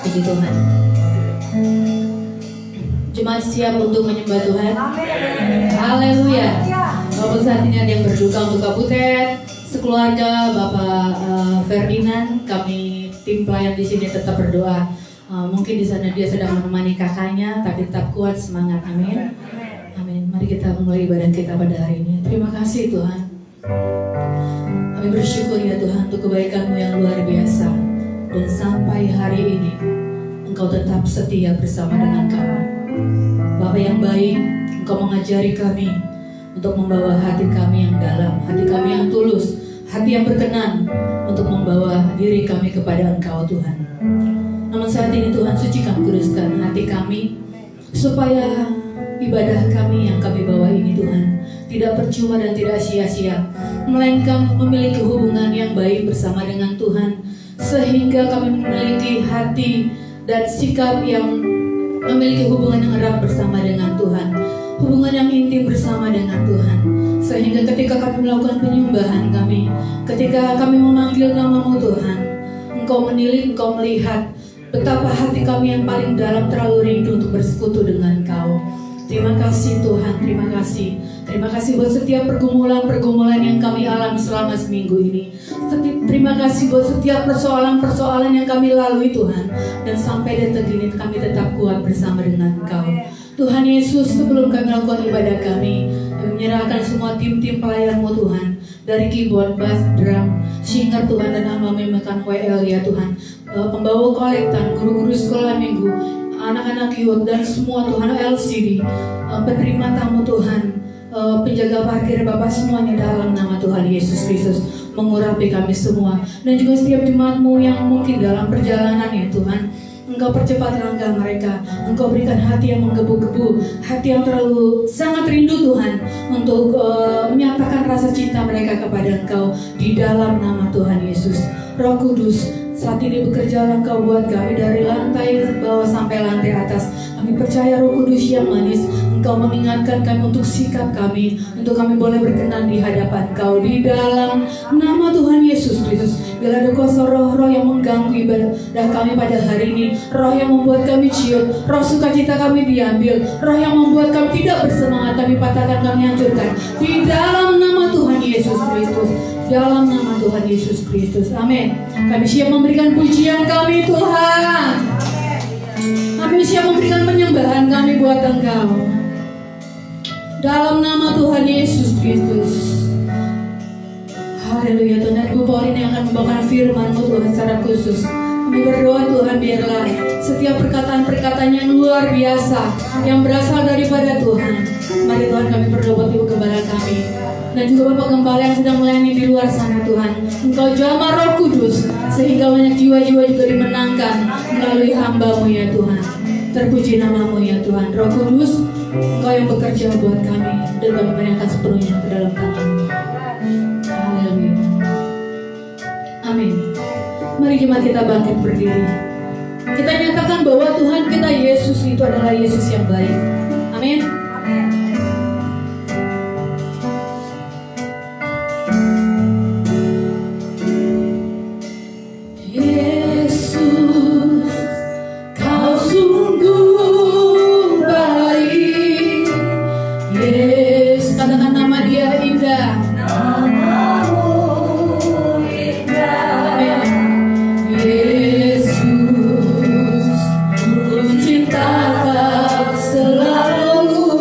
Puji Tuhan. Jemaat siap untuk menyembah Tuhan. Haleluya. Bapak saat ini ada yang berduka untuk Kak Butet, sekeluarga, Bapak Ferdinand. Kami tim pelayan di sini tetap berdoa. Mungkin di sana dia sedang menemani kakaknya, tapi tetap kuat, semangat. Amin. Amin. Mari kita mulai ibadah kita pada hari ini. Terima kasih Tuhan. Kami bersyukur ya Tuhan untuk kebaikan-Mu yang luar biasa. Dan sampai hari ini Engkau tetap setia bersama dengan kami. Bapa yang baik, Engkau mengajari kami untuk membawa hati kami yang dalam, hati kami yang tulus, hati yang berkenan untuk membawa diri kami kepada Engkau Tuhan. Namun saat ini Tuhan, sucikan, kuduskan hati kami, supaya ibadah kami yang kami bawa ini Tuhan tidak percuma dan tidak sia-sia, melainkan memiliki hubungan yang baik bersama dengan Tuhan, sehingga kami memiliki hati dan sikap yang memiliki hubungan yang erat bersama dengan Tuhan, hubungan yang intim bersama dengan Tuhan, sehingga ketika kami melakukan penyembahan kami, ketika kami memanggil nama-Mu Tuhan, Engkau menilik, Engkau melihat betapa hati kami yang paling dalam terlalu rindu untuk bersekutu dengan Engkau. Terima kasih Tuhan, terima kasih. Terima kasih buat setiap pergumulan-pergumulan yang kami alami selama seminggu ini. Terima kasih buat setiap persoalan-persoalan yang kami lalui Tuhan. Dan sampai detik ini kami tetap kuat bersama dengan Engkau. Tuhan Yesus, sebelum kami melakukan ibadah kami menyerahkan semua tim-tim pelayan-Mu Tuhan. Dari keyboard, bass, drum, singer Tuhan, dan hamba memakan WL ya Tuhan. Pembawa kolektan, guru-guru sekolah minggu, anak-anak youth, dan semua Tuhan LCD, penerima tamu Tuhan, penjaga parkir Bapak, semuanya dalam nama Tuhan Yesus Kristus mengurapi kami semua. Dan juga setiap jemaat-Mu yang mungkin dalam perjalanan ya Tuhan, Engkau percepat langkah mereka, Engkau berikan hati yang menggebu-gebu, hati yang terlalu sangat rindu Tuhan, untuk menyatakan rasa cinta mereka kepada Engkau di dalam nama Tuhan Yesus. Roh Kudus, saat ini bekerjalah Engkau buat kami dari lantai bawah sampai lantai atas. Kami percaya Roh Kudus yang manis, Engkau mengingatkan kami untuk sikap kami, untuk kami boleh berkenan di hadapan Engkau di dalam nama Tuhan Yesus Kristus. Bila ada kuasa roh-roh yang mengganggu ibadah kami pada hari ini, roh yang membuat kami ciut, roh sukacita kami diambil, roh yang membuat kami tidak bersemangat, kami patahkan, kami hancurkan di dalam nama Tuhan Yesus Kristus. Dalam nama Tuhan Yesus Kristus, amin. Kami siap memberikan pujian kami Tuhan. Kami siap memberikan penyembahan kami buat Engkau. Dalam nama Tuhan Yesus Kristus. Haleluya. Tuhan, Ibu Pauline yang akan membawakan firman-Mu Tuhan secara khusus. Kami berdoa Tuhan, biarlah setiap perkataan-perkataan yang luar biasa yang berasal daripada Tuhan. Mari Tuhan, kami berdoa buat Ibu Gembala kami dan juga Bapak Gembala yang sedang melayani di luar sana Tuhan. Engkau jamah Roh Kudus sehingga banyak jiwa-jiwa juga dimenangkan melalui hamba-Mu ya Tuhan. Terpuji nama-Mu ya Tuhan. Roh Kudus, Engkau yang bekerja buat kami, dan kami menyerahkan sepenuhnya ke dalam tangan-Mu. Haleluya. Amin. Mari jemaat kita bangkit berdiri. Kita nyatakan bahwa Tuhan kita Yesus itu adalah Yesus yang baik. Amin. Yesus, ku cinta Kau selalu.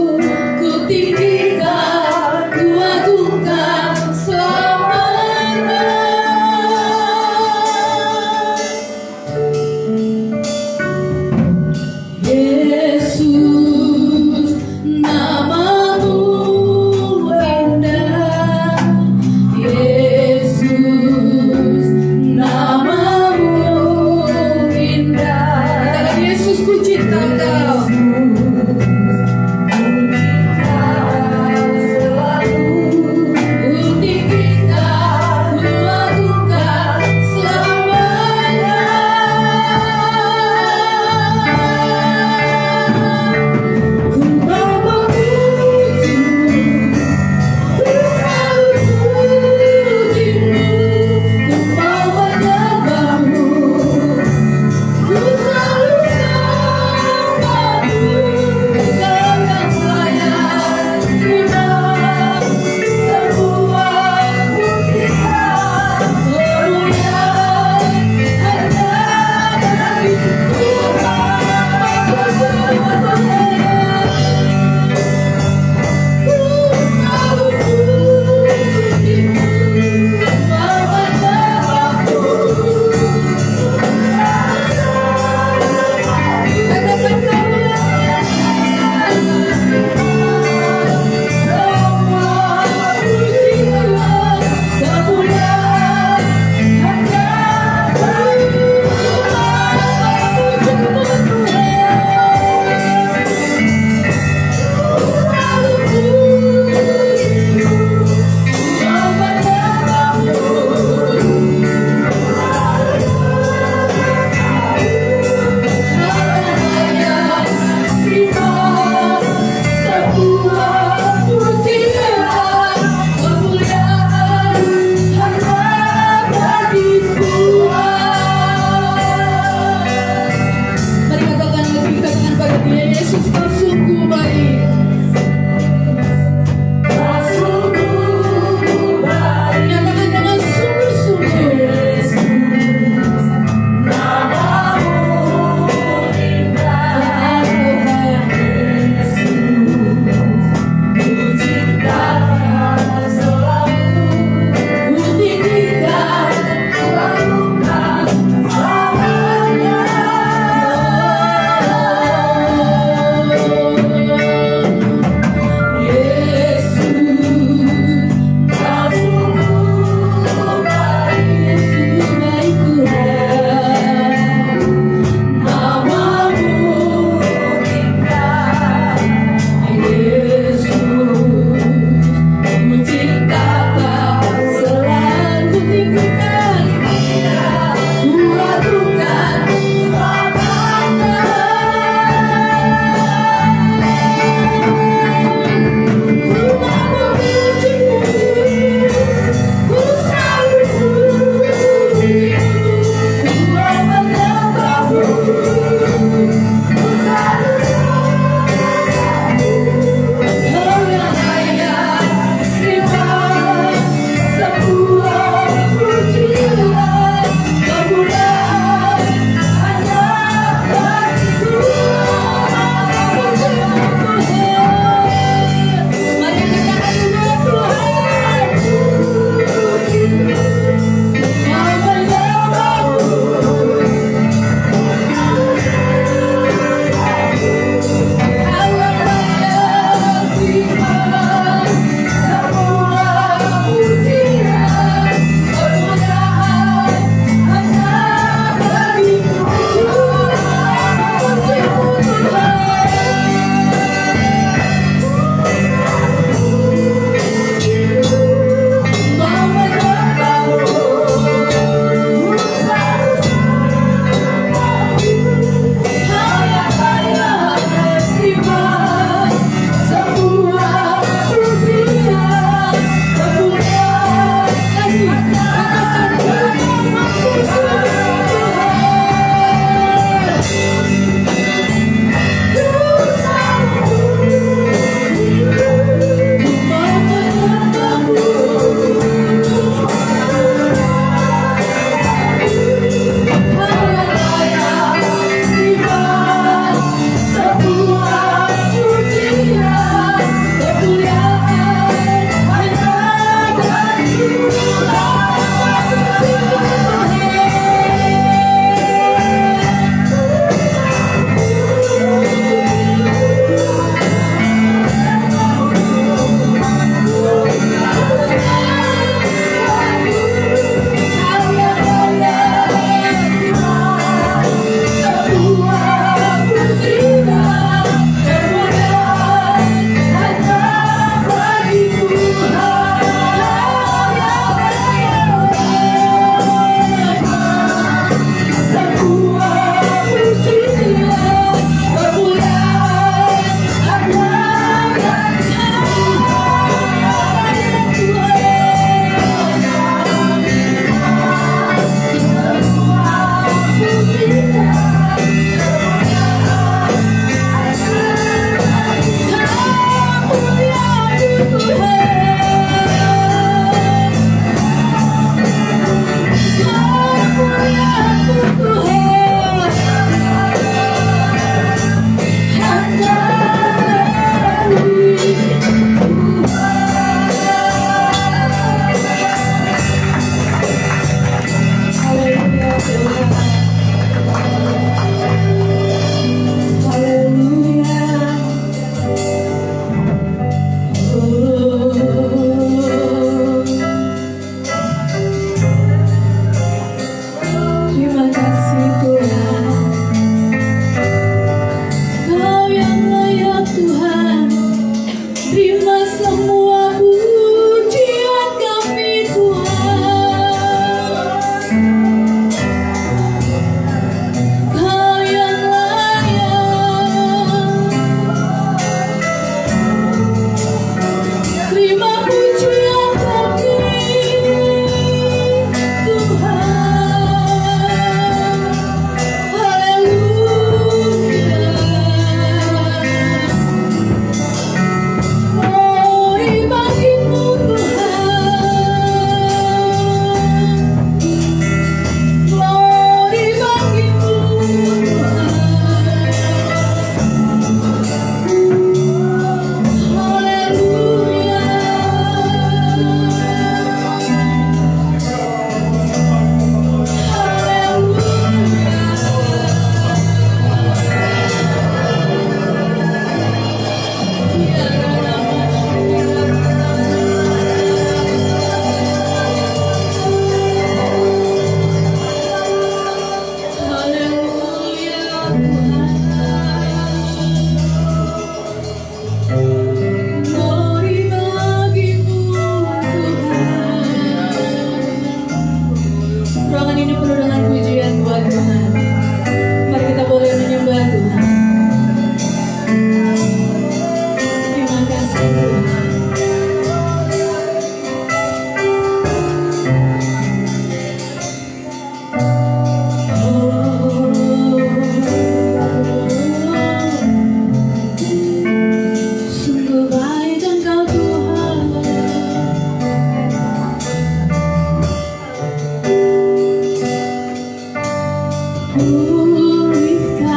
Pulihkan,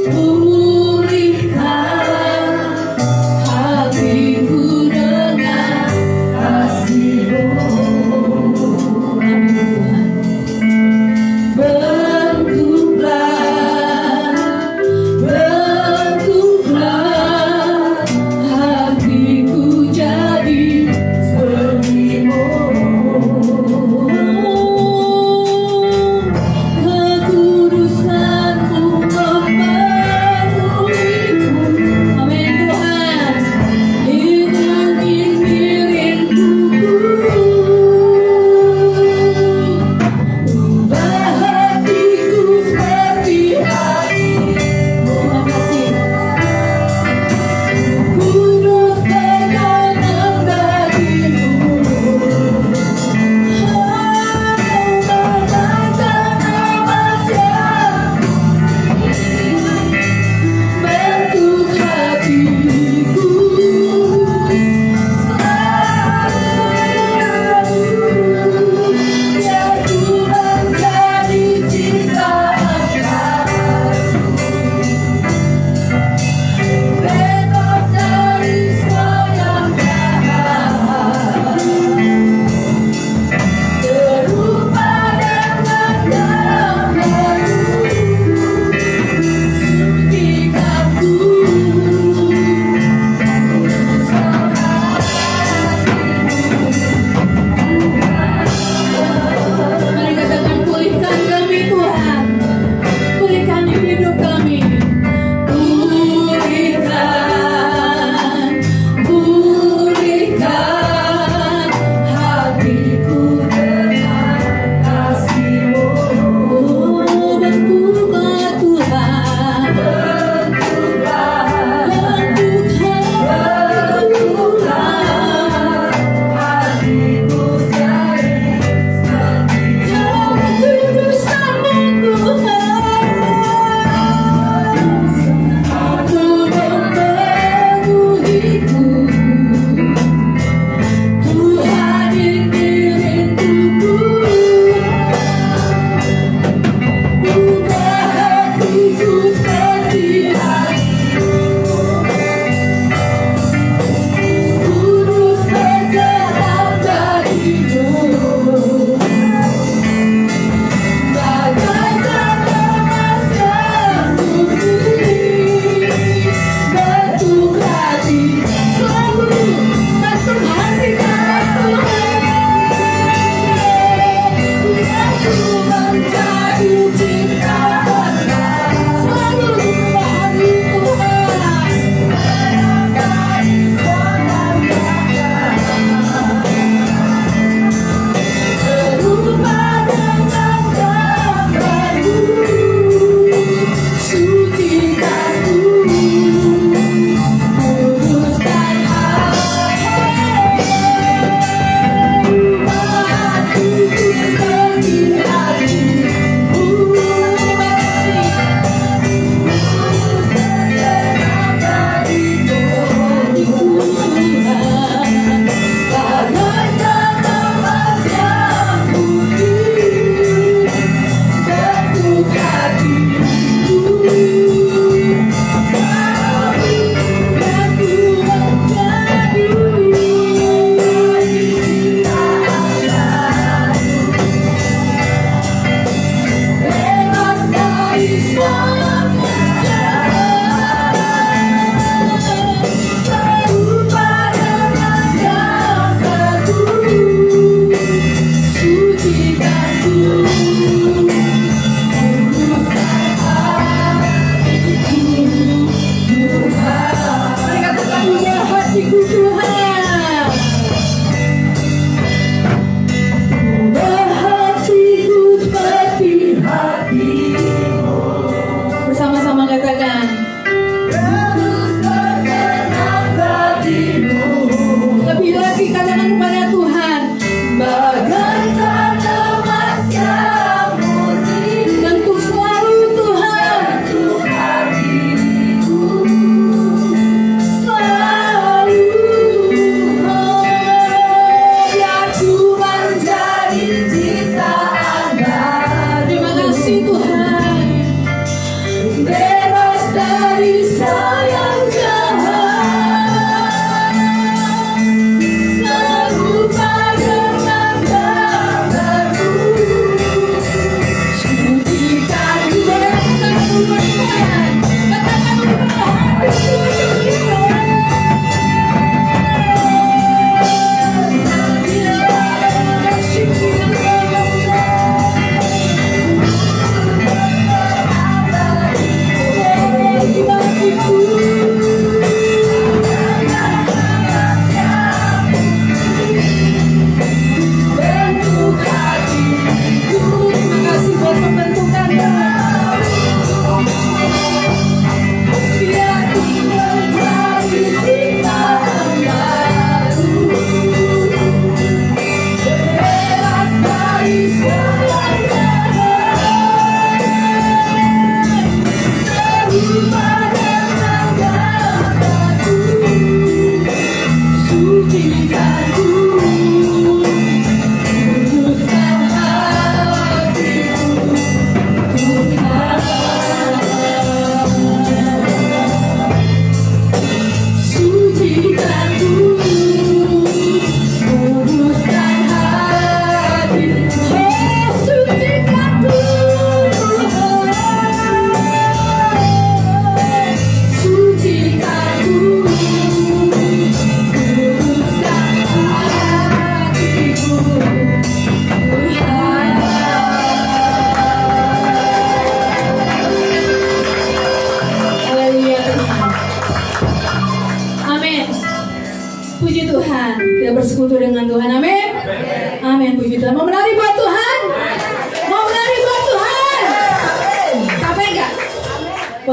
pulihkan hatiku dengan kasih-Mu. Amin Tuhan. Bentuklah hatiku jadi seperti-Mu.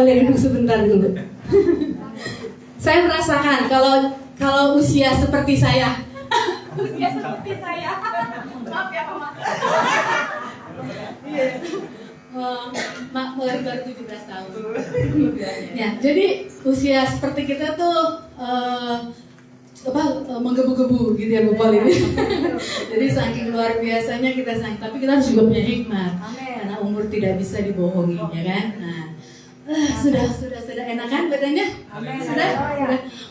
boleh duduk sebentar dulu. Saya merasakan kalau usia seperti saya. Usia seperti saya. Maaf ya, Mama. Baru 17 tahun. Ya, jadi usia seperti kita tuh menggebu-gebu gitu ya Bu Pol ini. Jadi saking luar biasanya kita sayang, tapi kita harus juga punya hikmat. Karena umur tidak bisa dibohongi, ya kan? Nah, sudah enakan badannya? Sudah.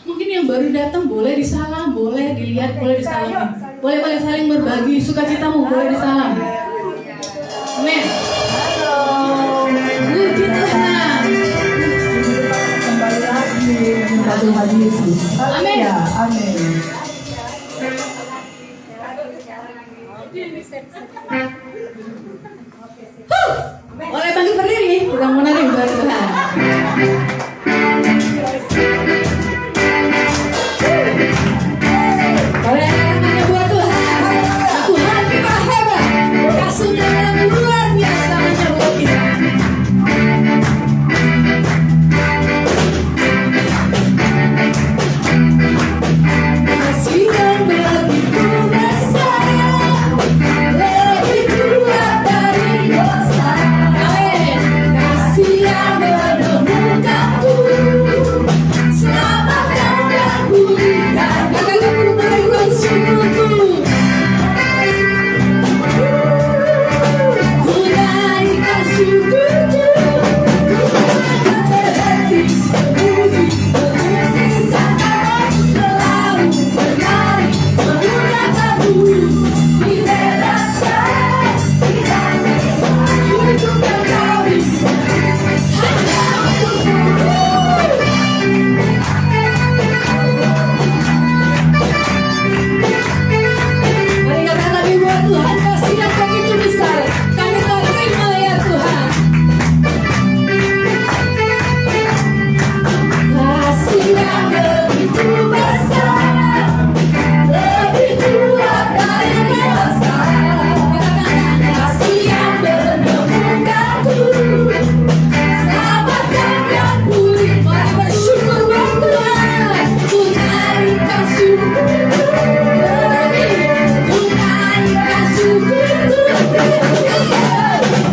Mungkin yang baru datang boleh disalam, boleh dilihat, boleh disalam. Boleh saling berbagi sukacitamu, boleh disalam. Amin. Puji Tuhan. Kembali lagi menyembah Tuhan Yesus. Amin. Amin. Boleh bangkit berdiri, kita mau nari buat Tuhan. Boleh namanya buat Tuhan. Tuhan kita hebat, kasihnya yang luar biasa buat kita. Kasih yang begitu besar, lebih kuat dari dosa. Kasih yang menemukanku, selamatkan dan pulihkan. Akan aku berikan syukurku. Ku naikkan syukurku, ku akan berhenti memuji, memuliakan namamu, selalu bernyanyi, memuliakanmu. Dibebaskan, dibebaskan, hidupkan kami hanya untukmu. Mari katakan lagi buat Tuhan, kasih yang begitu besar, kami telah terima ya Tuhan. Kasih yang begitu besar, lebih kuat dari dosa. Kasih yang menemukanku, selamatkan dan pulih. Mari bersyukur buat Tuhan. Ku naikkan syukurku, ku naikkan syukurku.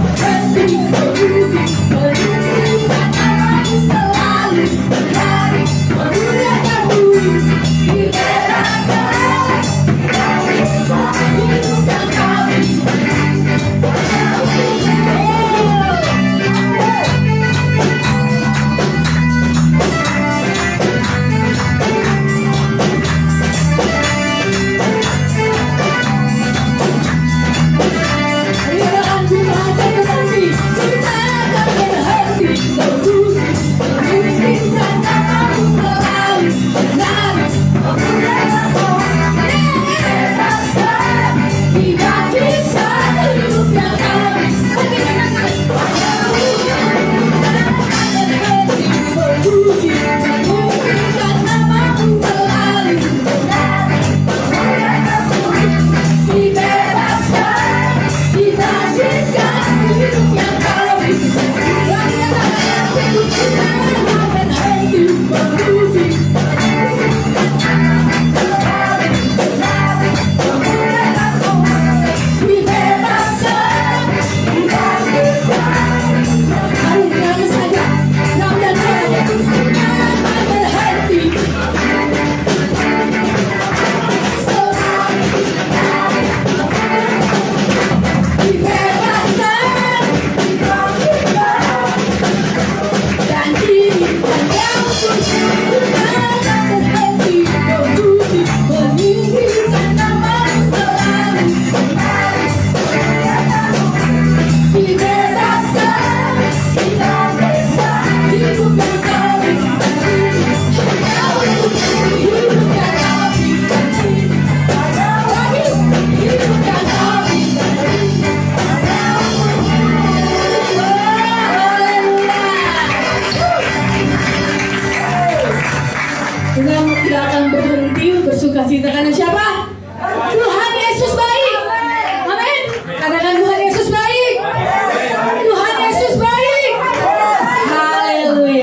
Berhenti memuji, memuliakan namamu, selalu bernyanyi, memuliakanmu. Dibebaskan, dibebaskan, hidupkan kami. Hadiran Tuhan berhenti, cinta akan berhenti, memuji, memuliakan namamu, selalu bernyanyi, memuliakanmu. Dibebaskan, dibangkitkan, hidupkan kami. Memuji, memuliakan namamu, selalu bernyanyi, memuliakanmu. Dibebaskan, dibangkitkan, hidupkan kami. Memuji, dibebaskan, dibangkitkan. Mari kami saja, dan saya berhenti. Dibebaskan, dibangkitkan, dan diberikan yang akan berhenti, memuji, meninggikan namamu, selalu dibebaskan, dibangkitkan, hidupkan kami. Hidupkan kami, hidupkan kami. Kita tidak akan berhenti bersuka cita karena siapa? Tuhan Yesus baik. Amin. Katakan Tuhan Yesus baik. Tuhan Yesus baik. Haleluya.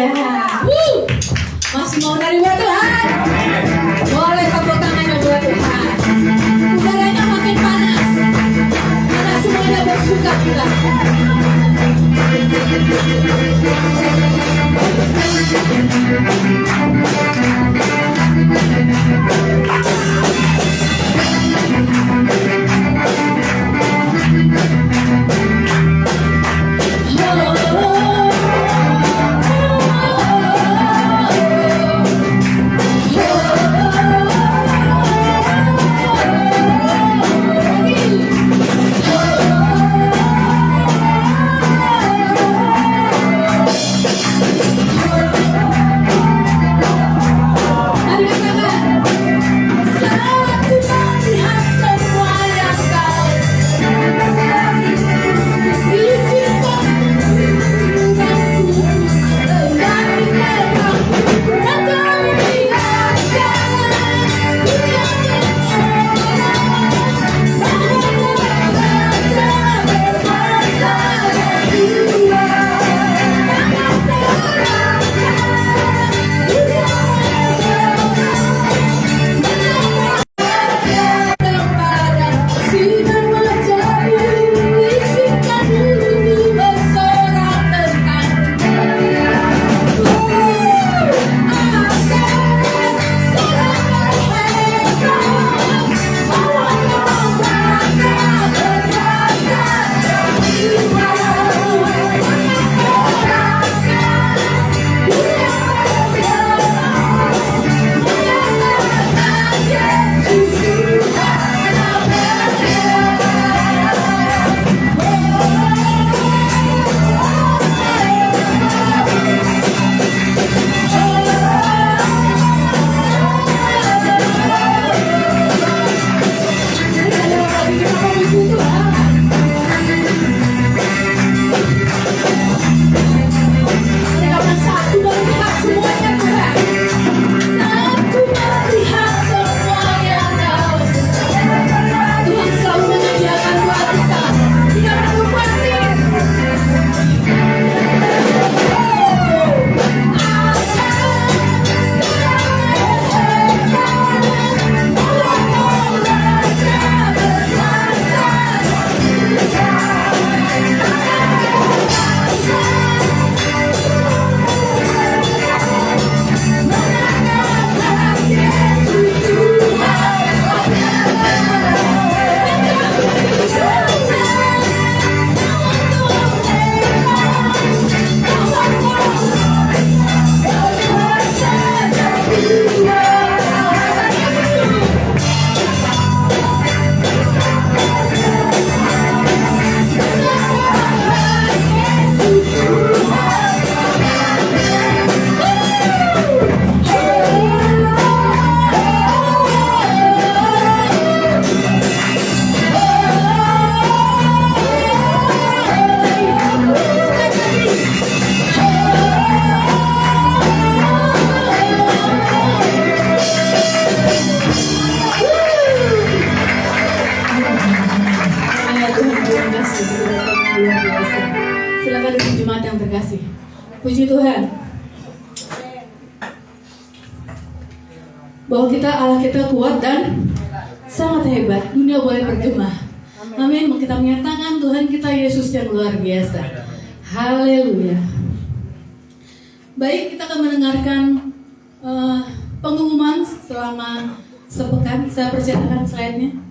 Puji Tuhan bahwa Allah kita kuat dan sangat hebat. Dunia boleh bergema. Amin. Kita menyatakan Tuhan kita Yesus yang luar biasa. Haleluya. Baik, kita akan mendengarkan pengumuman selama sepekan. Saya persilakan slide-nya.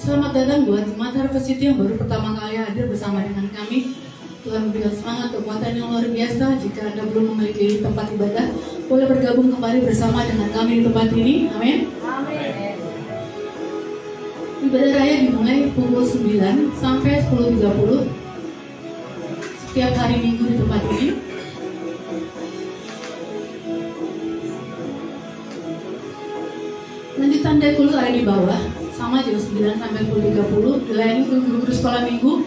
Selamat datang buat jemaat Harvest City yang baru pertama kali hadir bersama dengan kami. Tuhan memberikan semangat, kekuatan yang luar biasa. Jika Anda belum memiliki tempat ibadah, boleh bergabung kembali bersama dengan kami di tempat ini. Amin. Ibadah raya dimulai pukul 9 sampai 10.30 setiap hari Minggu di tempat ini. Lanjutan Dekul ada di bawah, sama jam 9 sampai 10.30, dilayani guru-guru sekolah minggu.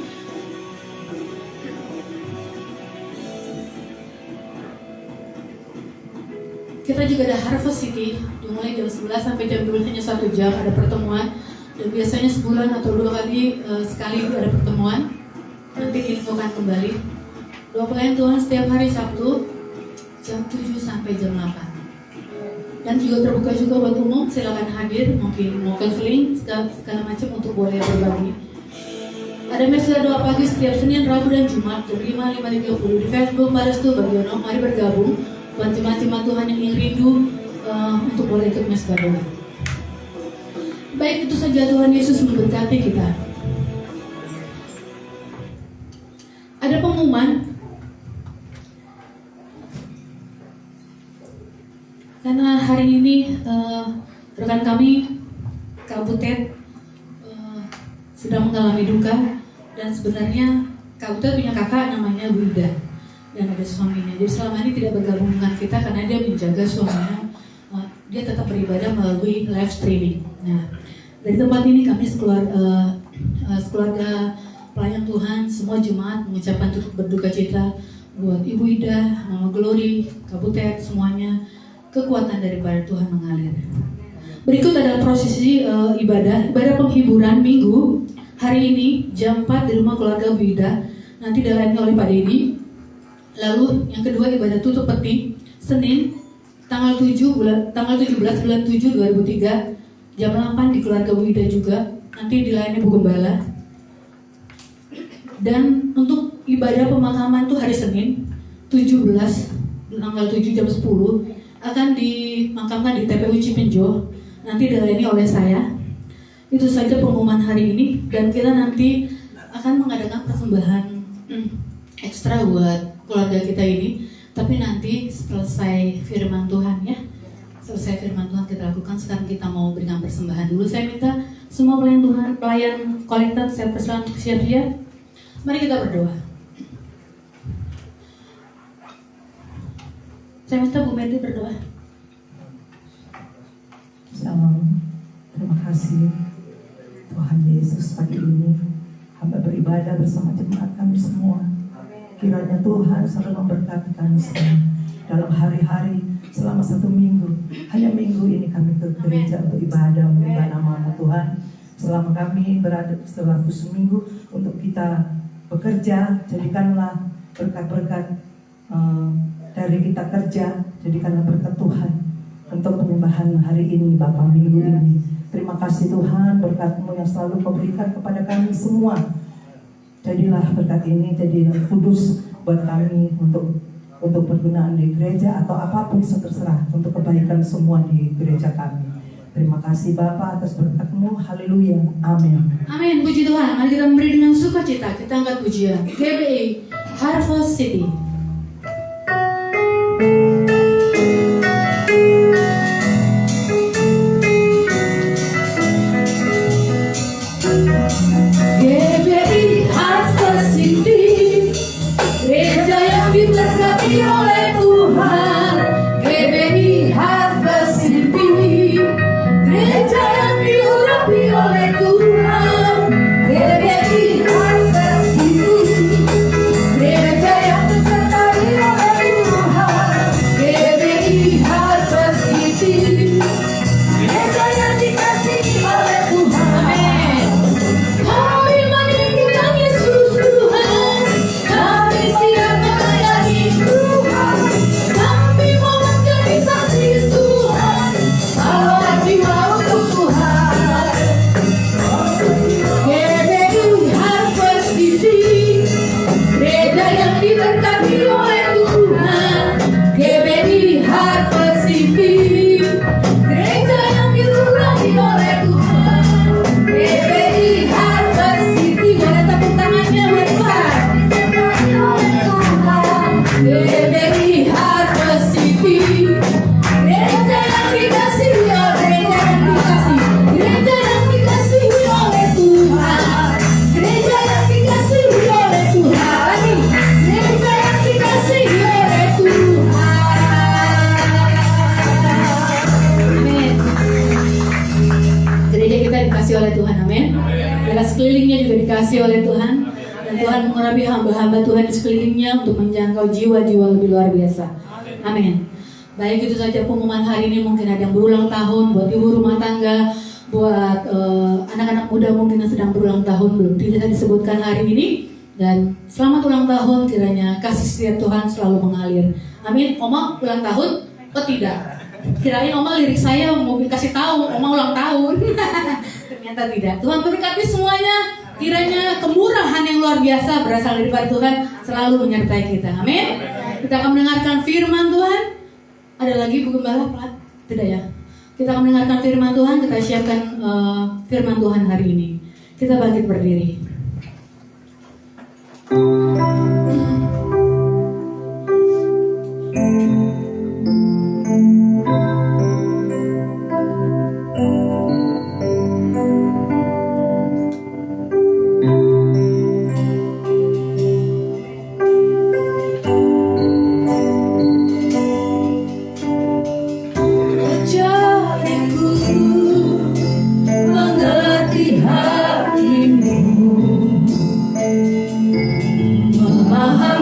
Kita juga ada Harvest City, dimulai jam 11 sampai jam 12, hanya 1 jam ada pertemuan. Dan biasanya sebulan atau 2 kali sekali ada pertemuan. Nanti diinfokan kembali. Doa pelayan Tuhan setiap hari Sabtu jam 7 sampai jam 8. Dan juga terbuka juga buat umum, silakan hadir, mungkin mau konseling segala macam untuk boleh berbagi. Ada mesa doa pagi setiap Senin, Rabu dan Jumat jam 5:30 di Facebook Barestu Bagiono. Mari bergabung buat jemaat-jemaat Tuhan yang ingin rindu untuk boleh ikut mesa doa. Baik, itu saja. Tuhan Yesus memberkati kita. Ada pengumuman. Karena hari ini rekan kami Kak Butet sedang mengalami duka, dan sebenarnya Kak Butet punya kakak namanya Bu Ida dan ada suaminya. Jadi selama ini tidak bergabung dengan kita karena dia menjaga suaminya. Dia tetap beribadah melalui live streaming. Nah, dari tempat ini kami sekeluarga pelayan Tuhan, semua jemaat mengucapkan turut berduka cita buat Ibu Ida, Mama Glory, Kak Butet, semuanya. Kekuatan daripada Tuhan mengalir. Berikut adalah prosesi ibadah penghiburan minggu hari ini jam 4 di rumah keluarga Bu Ida. Nanti dilayani oleh Pak Dedi. Lalu yang kedua ibadah tutup peti Senin tanggal 17 bulan 7 2003 jam 8 di keluarga Bu Ida juga. Nanti dilayani Bu Gembala. Dan untuk ibadah pemakaman tuh hari Senin 17 tanggal 7 jam 10 akan dimakamkan di TPU Cipenjo, nanti dilayani oleh saya. Itu saja pengumuman hari ini, dan kita nanti akan mengadakan persembahan ekstra buat keluarga kita ini. Tapi nanti selesai firman Tuhan ya, selesai firman Tuhan kita lakukan. Sekarang kita mau berikan persembahan dulu. Saya minta semua pelayan Tuhan, pelayan kolektor, saya persilakan untuk siap-siap. Mari kita berdoa. Saya minta Bu Medi berdoa. Shalom. Terima kasih Tuhan Yesus, pagi ini hamba beribadah bersama jemaat kami semua. Kiranya Tuhan selalu memberkati kami semua dalam hari-hari selama 1 minggu. Hanya minggu ini kami ke gereja untuk ibadah, menyembah nama Tuhan. Selama kami berada setelah seminggu untuk kita bekerja, jadikanlah berkat-berkat dari kita kerja, jadikanlah berkat Tuhan untuk penyembahan hari ini, Bapak, minggu ini. Terima kasih Tuhan, berkat-Mu yang selalu Kau berikan kepada kami semua. Jadilah berkat ini jadi kudus buat kami untuk pergunaan di gereja atau apapun terserah untuk kebaikan semua di gereja kami. Terima kasih Bapak atas berkat-Mu. Haleluya. Amin. Amin. Puji Tuhan. Mari kita memberi dengan sukacita. Kita angkat pujian. GBI Harvest City. GBI Harvest City, gereja yang diberkati oleh Tuhan. GBI Harvest City, gereja yang diurapi oleh Tuhan. GBI Harvest City, gereja yang disertai oleh Tuhan. GBI Harvest City, gereja yang dikasihi oleh Tuhan. Kami meninggikan Yesus Tuhan, kami siap melayani Tuhan, kami mau menjadi saksi Tuhan, bawa jiwa untuk Tuhan. GBI Harvest City, gereja yang diberkati oleh Tuhan. GBI Harvest City, gereja yang diurapi oleh Tuhan. GBI Harvest City, boleh tepuk tangannya buat Tuhan. GBI Harvest City, gereja yang dikasihi oleh gereja yang dikasihi oleh Tuhan. Gereja yang dikasihi oleh Tuhan. Gereja yang dikasihi oleh Tuhan. Amin. Gereja kita dikasih oleh Tuhan, amin. Daerah sekelilingnya juga dikasih oleh Tuhan. Dan Tuhan mengurapi hamba-hamba Tuhan di sekelilingnya untuk menjangkau jiwa-jiwa lebih luar biasa. Amin. Baik, itu saja pengumuman hari ini. Mungkin ada yang berulang tahun, buat ibu rumah tangga, buat anak-anak muda mungkin yang sedang berulang tahun, belum tidak disebutkan hari ini. Dan selamat ulang tahun, kiranya kasih setia Tuhan selalu mengalir. Amin. Oma ulang tahun? Oh tidak. Kirain Oma lirik saya mau kasih tahu Oma ulang tahun. Ternyata tidak. Tuhan berkati semuanya. Kiranya kemurahan yang luar biasa berasal daripada Tuhan selalu menyertai kita. Amin. Kita akan mendengarkan firman Tuhan. Ada lagi Bu Gembala, Plat? Tidak ya? Kita akan mendengarkan firman Tuhan. Kita siapkan firman Tuhan hari ini. Kita bangkit berdiri. Jadiku mengerti hatimu, memahami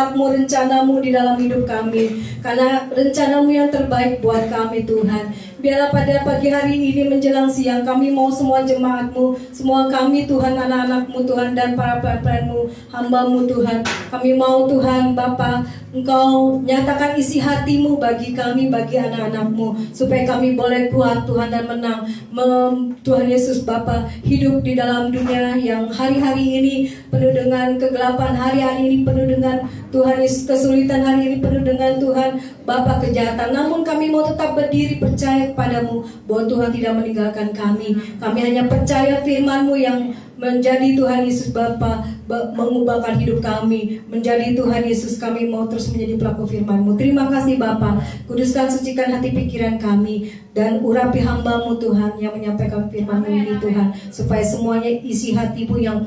kehendak-Mu, rencana-Mu di dalam hidup kami. Karena rencana-Mu yang terbaik buat kami Tuhan. Biarlah pada pagi hari ini menjelang siang kami mau semua jemaat-Mu, semua kami Tuhan, anak-anak-Mu Tuhan, dan para pelayan-Mu, hamba-Mu Tuhan. Kami mau Tuhan Bapa, Engkau nyatakan isi hati-Mu bagi kami, bagi anak-anak-Mu, supaya kami boleh kuat Tuhan dan menang. Tuhan Yesus Bapa, hidup di dalam dunia yang hari-hari ini penuh dengan kegelapan, hari-hari ini penuh dengan Tuhan Yesus kesulitan, hari ini penuh dengan Tuhan Bapa kejahatan. Namun kami mau tetap berdiri percaya kepadamu bahwa Tuhan tidak meninggalkan kami. Kami hanya percaya firman-Mu yang menjadi Tuhan Yesus Bapa mengubahkan hidup kami. Menjadi Tuhan Yesus, kami mau terus menjadi pelaku firman-Mu. Terima kasih Bapa. Kuduskan, sucikan hati pikiran kami dan urapi hamba-Mu Tuhan yang menyampaikan firman-Mu ini Tuhan, supaya semuanya isi hati-Mu yang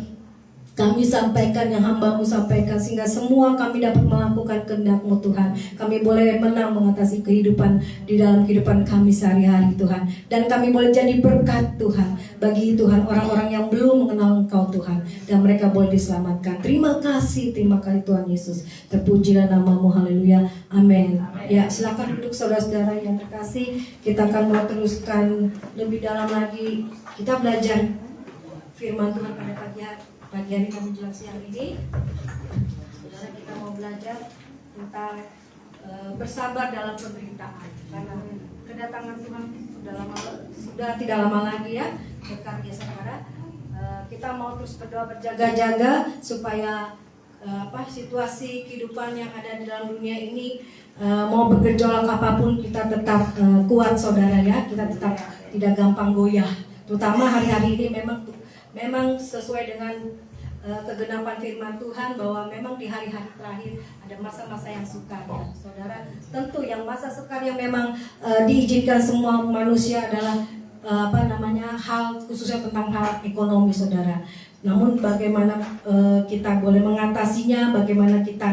kami sampaikan, yang hamba-Mu sampaikan, sehingga semua kami dapat melakukan kehendak-Mu Tuhan. Kami boleh menang mengatasi kehidupan di dalam kehidupan kami sehari-hari Tuhan. Dan kami boleh jadi berkat Tuhan bagi Tuhan orang-orang yang belum mengenal Engkau Tuhan, dan mereka boleh diselamatkan. Terima kasih Tuhan Yesus. Terpujilah nama-Mu, haleluya, amin. Ya, silakan duduk saudara-saudara yang terkasih. Kita akan mau teruskan lebih dalam lagi. Kita belajar firman Tuhan pada pagi hari menjelang siang ini. Saudara, kita mau belajar tentang bersabar dalam penderitaan. Karena kedatangan Tuhan sudah tidak lama lagi ya, dekat ya saudara. Kita mau terus berdoa berjaga-jaga supaya situasi kehidupan yang ada di dalam dunia ini mau bergejolak apapun, kita tetap kuat saudara ya. Kita tetap tidak gampang goyah. Terutama hari-hari ini memang sesuai dengan kegenapan firman Tuhan, bahwa memang di hari-hari terakhir ada masa-masa yang sukar ya saudara. Tentu yang masa sukar yang memang diizinkan semua manusia adalah hal khususnya tentang hal ekonomi saudara. Namun bagaimana kita boleh mengatasinya, bagaimana kita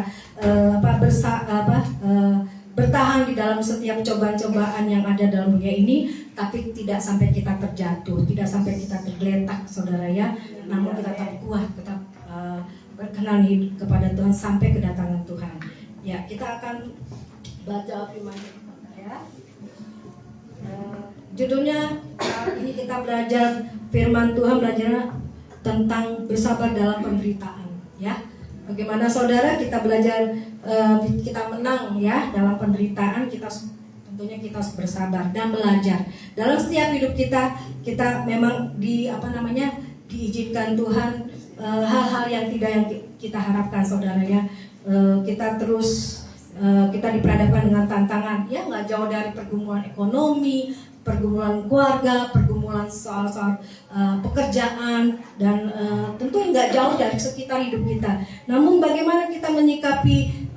bertahan di dalam setiap cobaan-cobaan yang ada dalam dunia ini, tapi tidak sampai kita terjatuh, tidak sampai kita tergeletak saudara ya. Namun kita tetap kuat, tetap berkenan hidup kepada Tuhan sampai kedatangan Tuhan. Ya, kita akan baca firman ya. Judulnya ini kita belajar firman Tuhan, belajar tentang bersabar dalam penderitaan ya. Bagaimana saudara kita belajar kita menang ya dalam penderitaan, tentunya kita harus bersabar dan belajar. Dalam setiap hidup kita memang diizinkan Tuhan hal-hal yang kita harapkan saudara ya. Kita diperhadapkan dengan tantangan ya, nggak jauh dari pergumulan ekonomi, pergumulan keluarga, pergumulan soal-soal pekerjaan, dan tentu nggak jauh dari sekitar hidup kita. Namun bagaimana kita menyikapi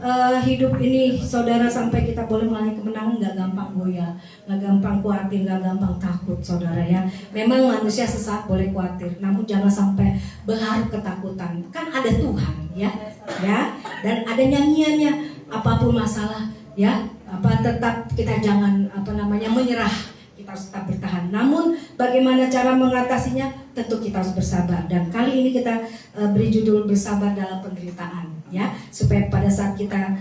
hidup ini saudara sampai kita boleh mengalami kemenangan? Nggak gampang goyah, nggak gampang khawatir, nggak gampang takut saudara ya. Memang manusia sesaat boleh khawatir, namun jangan sampai berlarut ketakutan. Kan ada Tuhan ya, dan ada nyanyiannya. Apapun masalah ya, tetap kita jangan menyerah. Kita harus tetap bertahan. Namun bagaimana cara mengatasinya? Tentu kita harus bersabar. Dan kali ini kita beri judul bersabar dalam penderitaan ya, supaya pada saat kita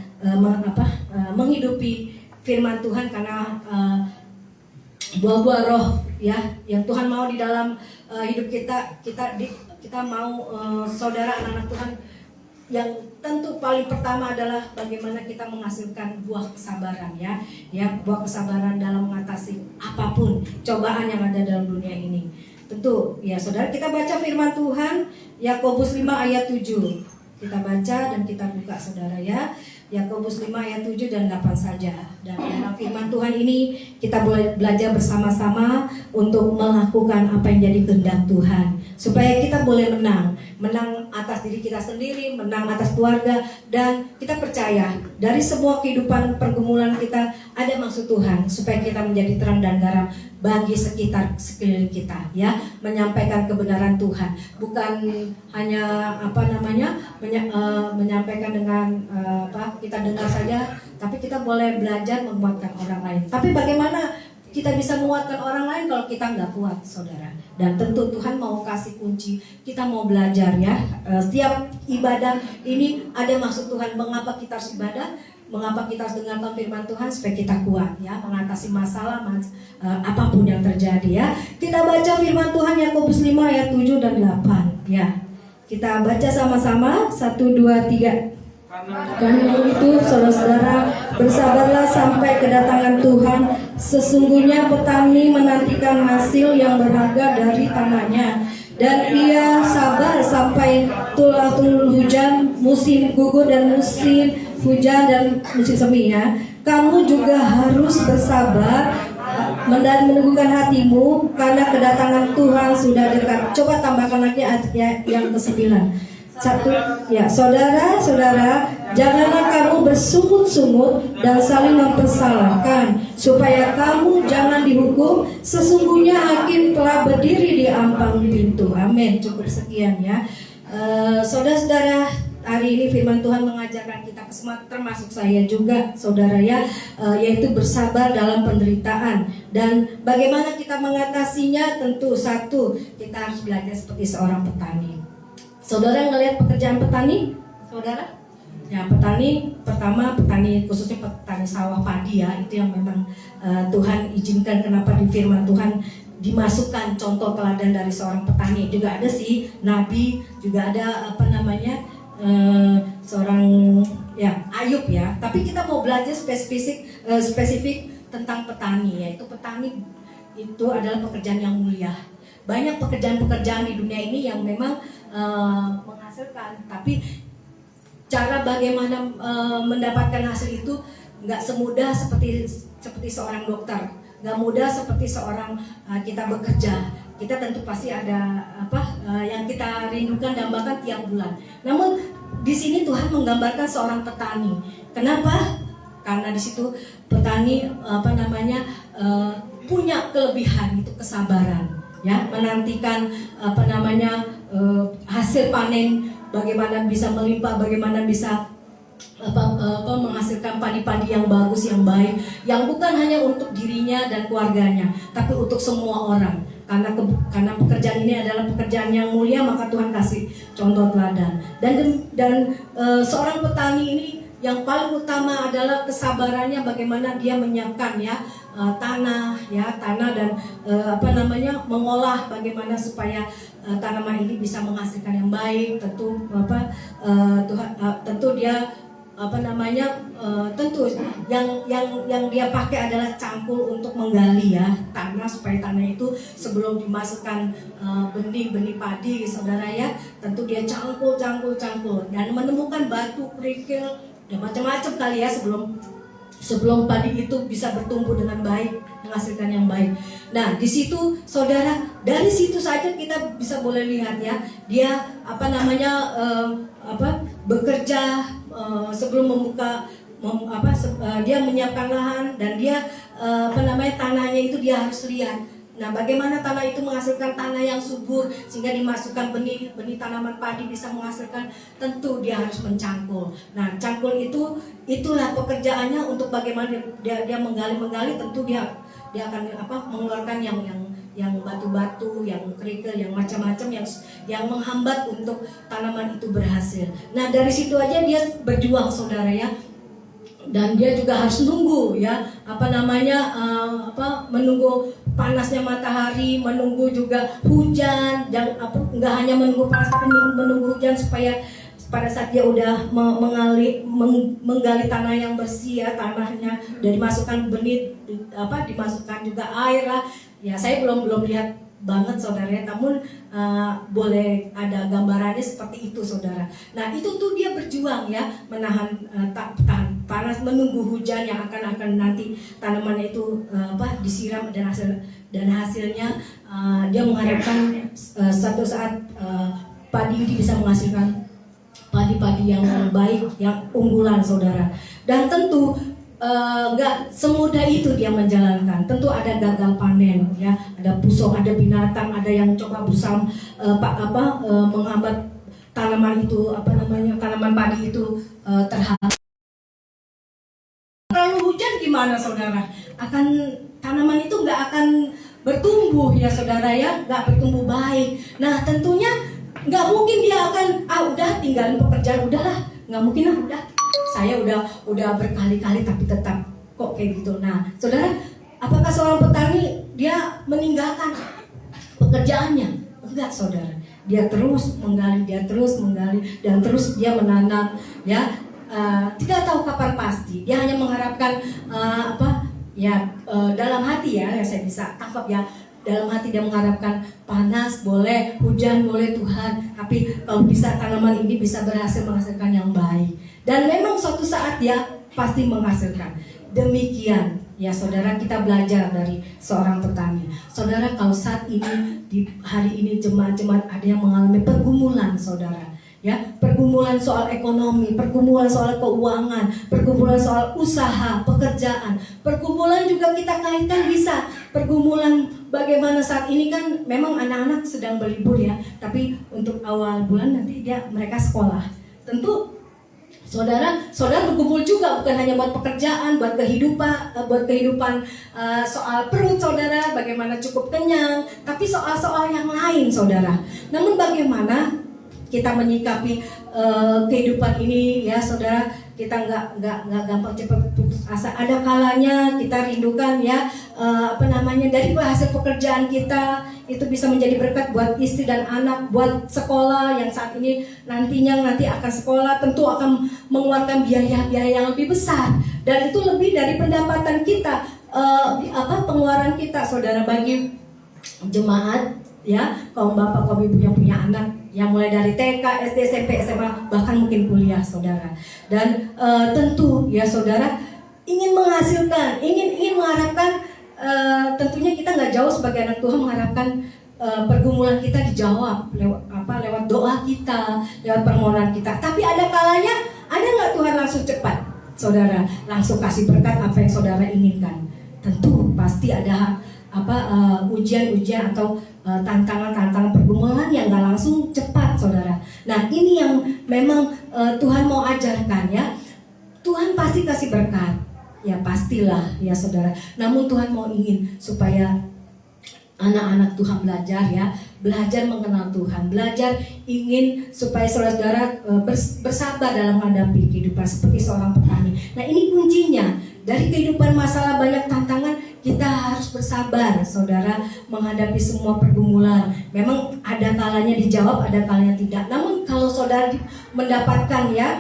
menghidupi firman Tuhan, karena buah-buah roh ya yang Tuhan mau di dalam hidup kita mau saudara anak-anak Tuhan, yang tentu paling pertama adalah bagaimana kita menghasilkan buah kesabaran ya, buah kesabaran dalam mengatasi apapun cobaan yang ada dalam dunia ini. Tentu ya saudara, kita baca firman Tuhan Yakobus 5 ayat 7. Kita baca dan kita buka saudara ya. Yakobus 5 ayat 7 dan 8 saja. Dan dalam firman Tuhan ini kita boleh belajar bersama-sama untuk melakukan apa yang jadi kehendak Tuhan, supaya kita boleh menang atas diri kita sendiri, menang atas keluarga, dan kita percaya dari semua kehidupan pergumulan kita ada maksud Tuhan, supaya kita menjadi terang dan garam bagi sekeliling kita ya, menyampaikan kebenaran Tuhan, bukan hanya menyampaikan dengan kita dengar saja, tapi kita boleh belajar menguatkan orang lain. Tapi bagaimana kita bisa menguatkan orang lain kalau kita nggak kuat, saudara. Dan tentu Tuhan mau kasih kunci, kita mau belajar ya. Setiap ibadah ini ada maksud Tuhan, mengapa kita harus ibadah, mengapa kita harus dengarkan firman Tuhan, supaya kita kuat ya, mengatasi masalah apapun yang terjadi ya. Kita baca firman Tuhan Yakobus 5 ayat 7 dan 8 ya. Kita baca sama-sama 1, 2, 3. Karena itu saudara-saudara, bersabarlah sampai kedatangan Tuhan. Sesungguhnya petani menantikan hasil yang berharga dari tanahnya, dan ia sabar sampai turun hujan, musim gugur dan musim hujan dan musim semi ya. Kamu juga harus bersabar dan meneguhkan hatimu, karena kedatangan Tuhan sudah dekat. Coba tambahkan lagi ayat yang ke-9. 1 ya, saudara-saudara, janganlah kamu bersungut-sungut dan saling mempersalahkan, supaya kamu jangan dihukum. Sesungguhnya hakim telah berdiri di ampang pintu. Amin. Cukup sekian ya. Saudara-saudara, hari ini firman Tuhan mengajarkan kita termasuk saya juga, saudara ya, yaitu bersabar dalam penderitaan. Dan bagaimana kita mengatasinya? Tentu satu, kita harus belajar seperti seorang petani. Saudara ngelihat pekerjaan petani, saudara? Ya, petani pertama, petani khususnya petani sawah padi ya, itu yang memang Tuhan izinkan. Kenapa di firman Tuhan dimasukkan contoh teladan dari seorang petani. Juga ada sih nabi, juga ada seorang ya Ayub ya. Tapi kita mau belajar spesifik tentang petani, yaitu petani itu adalah pekerjaan yang mulia. Banyak pekerjaan-pekerjaan di dunia ini yang memang menghasilkan, tapi cara bagaimana mendapatkan hasil itu nggak semudah seperti seorang dokter, nggak mudah seperti seorang kita bekerja. Kita tentu pasti ada yang kita rindukan dambakan tiap bulan. Namun di sini Tuhan menggambarkan seorang petani. kenapa? Karena di situ petani punya kelebihan, itu kesabaran, ya, menantikan hasil panen, bagaimana bisa melimpah, bagaimana bisa menghasilkan padi-padi yang bagus, yang baik, yang bukan hanya untuk dirinya dan keluarganya, tapi untuk semua orang. Karena pekerjaan ini adalah pekerjaan yang mulia, maka Tuhan kasih contoh teladan. Dan seorang petani ini yang paling utama adalah kesabarannya, bagaimana dia menyiapkan tanah dan mengolah bagaimana supaya tanaman ini bisa menghasilkan yang baik. Tentu dia tentu yang dia pakai adalah cangkul untuk menggali tanah, supaya tanah itu sebelum dimasukkan benih padi, saudara ya, tentu dia cangkul dan menemukan batu kerikil dan macam-macam kali ya sebelum padi itu bisa bertumbuh dengan baik, menghasilkan yang baik. Nah, di situ saudara, dari situ saja kita bisa boleh lihat ya, dia bekerja sebelum dia menyiapkan lahan, dan dia tanahnya itu dia harus lihat. Nah, bagaimana tanah itu menghasilkan tanah yang subur sehingga dimasukkan benih tanaman padi bisa menghasilkan, tentu dia harus mencangkul. Nah, cangkul itulah pekerjaannya, untuk bagaimana dia menggali, tentu dia akan mengeluarkan yang batu-batu, yang kerikil, yang macam-macam yang menghambat untuk tanaman itu berhasil. Nah, dari situ aja dia berjuang, saudara ya. Dan dia juga harus nunggu menunggu panasnya matahari, menunggu juga hujan, nggak hanya menunggu panas, tapi menunggu hujan supaya pada saat dia udah menggali tanah yang bersih ya, tanahnya dan dimasukkan benih, dimasukkan juga air lah. Ya, saya belum lihat banget, saudara, namun boleh ada gambarannya seperti itu, saudara. Nah, itu tuh dia berjuang ya, menahan tahan panas, menunggu hujan yang akan nanti tanamannya itu disiram, dan hasilnya dia mengharapkan suatu saat padi ini bisa menghasilkan padi-padi yang baik, yang unggulan, saudara. Dan tentu nggak semudah itu dia menjalankan. Tentu ada gagal panen ya, ada busuk, ada binatang, ada yang coba berusaha menghambat tanaman itu, tanaman padi itu terhambat. Terlalu hujan gimana, saudara? tanaman itu nggak akan bertumbuh ya saudara ya, nggak bertumbuh baik. Nah tentunya nggak mungkin dia akan udah tinggalin pekerjaan, udahlah, nggak mungkin lah, udah saya udah berkali-kali tapi tetap kok kayak gitu. Nah saudara, apakah seorang petani dia meninggalkan pekerjaannya? Enggak saudara, dia terus menggali, dan terus dia menanam ya. Tidak tahu kapan pasti, dia hanya mengharapkan dalam hati ya, saya bisa tangkap ya, dalam hati dia mengharapkan panas boleh, hujan boleh Tuhan, tapi kalau bisa tanaman ini bisa berhasil menghasilkan yang baik, dan memang suatu saat dia pasti menghasilkan. Demikian ya saudara, kita belajar dari seorang petani. Saudara, kalau saat ini di hari ini jemaat-jemaat ada yang mengalami pergumulan saudara, ya, pergumulan soal ekonomi, pergumulan soal keuangan, pergumulan soal usaha, pekerjaan, pergumulan juga kita kaitkan bisa pergumulan bagaimana saat ini kan memang anak-anak sedang berlibur ya, tapi untuk awal bulan nanti mereka sekolah. Tentu saudara bergumul juga bukan hanya buat pekerjaan, buat kehidupan soal perut saudara, bagaimana cukup kenyang, tapi soal-soal yang lain saudara. Namun bagaimana kita menyikapi kehidupan ini ya saudara, kita nggak gampang cepat putus asa. Ada kalanya kita rindukan ya dari hasil pekerjaan kita itu bisa menjadi berkat buat istri dan anak, buat sekolah yang saat ini nanti akan sekolah, tentu akan mengeluarkan biaya yang lebih besar, dan itu lebih dari pendapatan kita, pengeluaran kita saudara. Bagi jemaat ya, kaum bapak kaum ibu yang punya anak yang mulai dari TK, SD, SMP, SMA, bahkan mungkin kuliah saudara, dan tentu ya saudara ingin menghasilkan, ingin mengharapkan, tentunya kita nggak jauh sebagai anak Tuhan mengharapkan pergumulan kita dijawab lewat doa kita, lewat permohonan kita. Tapi ada kalanya, ada nggak Tuhan langsung cepat saudara, langsung kasih berkat apa yang saudara inginkan? Tentu pasti ada ujian-ujian atau tantangan-tantangan pergumulan yang gak langsung cepat saudara. Nah ini yang memang Tuhan mau ajarkan ya. Tuhan pasti kasih berkat, ya pastilah ya saudara. Namun Tuhan mau ingin supaya anak-anak Tuhan belajar mengenal Tuhan, belajar ingin supaya saudara-saudara bersabar dalam menghadapi kehidupan seperti seorang petani. Nah ini kuncinya, dari kehidupan masalah banyak tantangan, kita harus bersabar saudara menghadapi semua pergumulan. Memang ada kalanya dijawab, ada kalanya tidak. Namun kalau saudara mendapatkan ya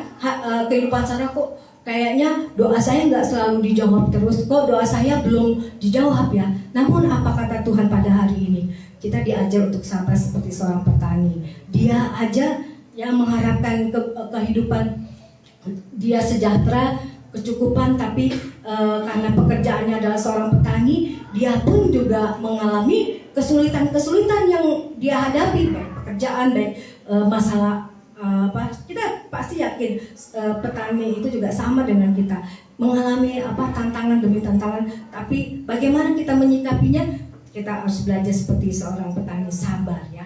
kehidupan saudara, kok kayaknya doa saya nggak selalu dijawab terus, kok doa saya belum dijawab ya. Namun apa kata Tuhan pada hari ini? Kita diajar untuk sabar seperti seorang petani. Dia aja yang mengharapkan kehidupan dia sejahtera, kecukupan, tapi karena pekerjaannya adalah seorang petani, dia pun juga mengalami kesulitan-kesulitan yang dia hadapi, baik pekerjaan, baik masalah kita pasti yakin petani itu juga sama dengan kita, mengalami tantangan demi tantangan. Tapi bagaimana kita menyikapinya? Kita harus belajar seperti seorang petani, sabar ya,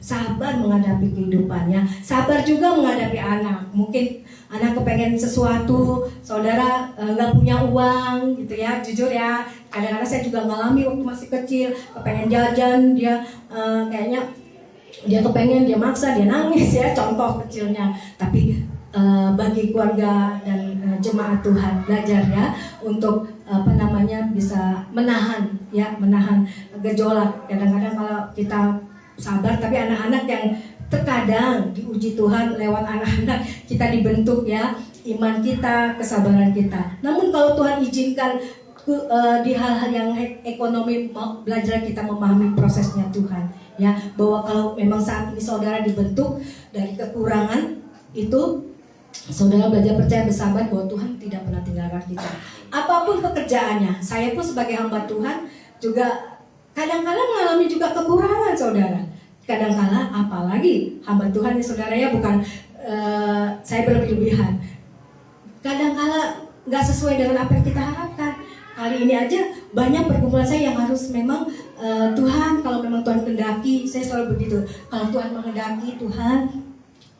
sabar menghadapi kehidupannya, sabar juga menghadapi anak. Mungkin anak kepengen sesuatu, saudara nggak punya uang gitu ya, jujur ya. Kadang-kadang saya juga ngalami waktu masih kecil, kepengen jajan, dia kayaknya dia kepengen, dia maksa, dia nangis ya, contoh kecilnya. Tapi bagi keluarga dan jemaat Tuhan, belajar ya untuk bisa menahan gejolak. Kadang-kadang kalau kita sabar, tapi anak-anak yang terkadang diuji Tuhan lewat anak-anak kita dibentuk ya, iman kita, kesabaran kita. Namun kalau Tuhan izinkan di hal-hal yang ekonomi, belajar kita memahami prosesnya Tuhan ya, bahwa kalau memang saat ini saudara dibentuk dari kekurangan itu, saudara belajar percaya, bersabar bahwa Tuhan tidak pernah tinggalkan kita. Apapun pekerjaannya, saya pun sebagai hamba Tuhan juga kadang-kadang mengalami juga kekurangan saudara. Kadang-kadang apalagi hamba Tuhan ya saudara ya, bukan saya berlebihan. Kadang-kadang nggak sesuai dengan apa yang kita harapkan. Kali ini aja banyak pergumulan saya yang harus memang Tuhan, kalau memang Tuhan kehendaki, saya selalu begitu. Kalau Tuhan menghendaki, Tuhan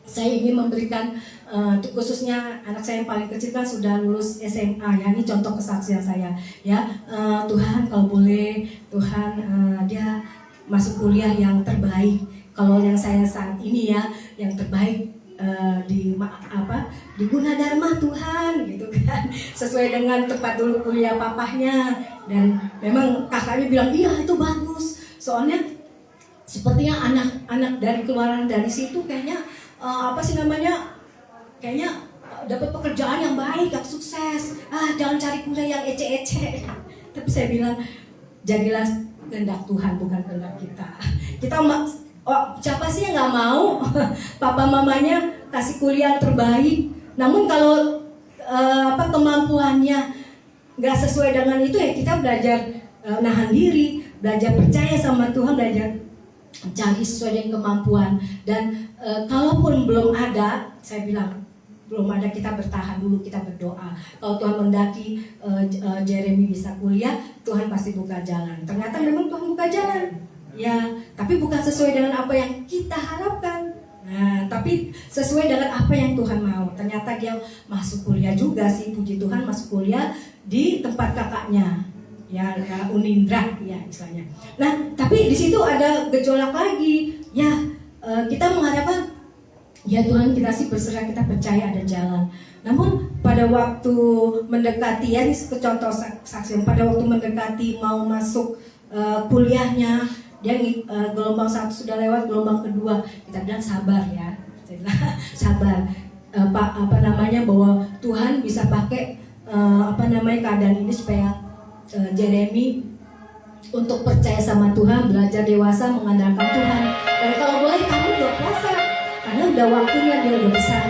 saya ingin memberikan untuk khususnya anak saya yang paling kecil kan sudah lulus SMA ya, ini contoh kesaksian saya ya. Tuhan kalau boleh, Tuhan dia masuk kuliah yang terbaik. Kalau yang saya saat ini ya, yang terbaik di Gunadarma Tuhan gitu kan, sesuai dengan tempat dulu kuliah papahnya. Dan memang kakaknya bilang iya itu bagus, soalnya sepertinya anak-anak dari keluaran dari situ kayaknya kayaknya dapat pekerjaan yang baik, yang sukses. Jangan cari kuliah yang ece-ece. Tapi saya bilang jadilah kehendak Tuhan, bukan kehendak kita. Siapa sih yang nggak mau papa mamanya kasih kuliah terbaik? Namun kalau kemampuannya nggak sesuai dengan itu ya kita belajar nahan diri, belajar percaya sama Tuhan, belajar cari sesuai dengan kemampuan. Dan kalaupun belum ada, saya bilang belum ada, kita bertahan dulu, kita berdoa. Kalau Tuhan mendaki Jeremy bisa kuliah, Tuhan pasti buka jalan. Ternyata memang Tuhan buka jalan, ya. Tapi bukan sesuai dengan apa yang kita harapkan. Nah, tapi sesuai dengan apa yang Tuhan mau. Ternyata dia masuk kuliah juga sih, puji Tuhan, masuk kuliah di tempat kakaknya, ya Unindra, ya istilahnya. Nah, tapi di situ ada gejolak lagi, ya. Kita mengharapkan ya Tuhan, kita sih berserah, kita percaya ada jalan. Namun pada waktu mendekati, ya ini contoh saksi, pada waktu mendekati mau masuk kuliahnya, dia gelombang 1 sudah lewat, gelombang kedua, kita bilang sabar ya, sabar. Bahwa Tuhan bisa pakai keadaan ini supaya Jeremy untuk percaya sama Tuhan, belajar dewasa, mengandalkan Tuhan. Dan kalau boleh kamu udah puasa, karena udah waktunya, dia udah besar,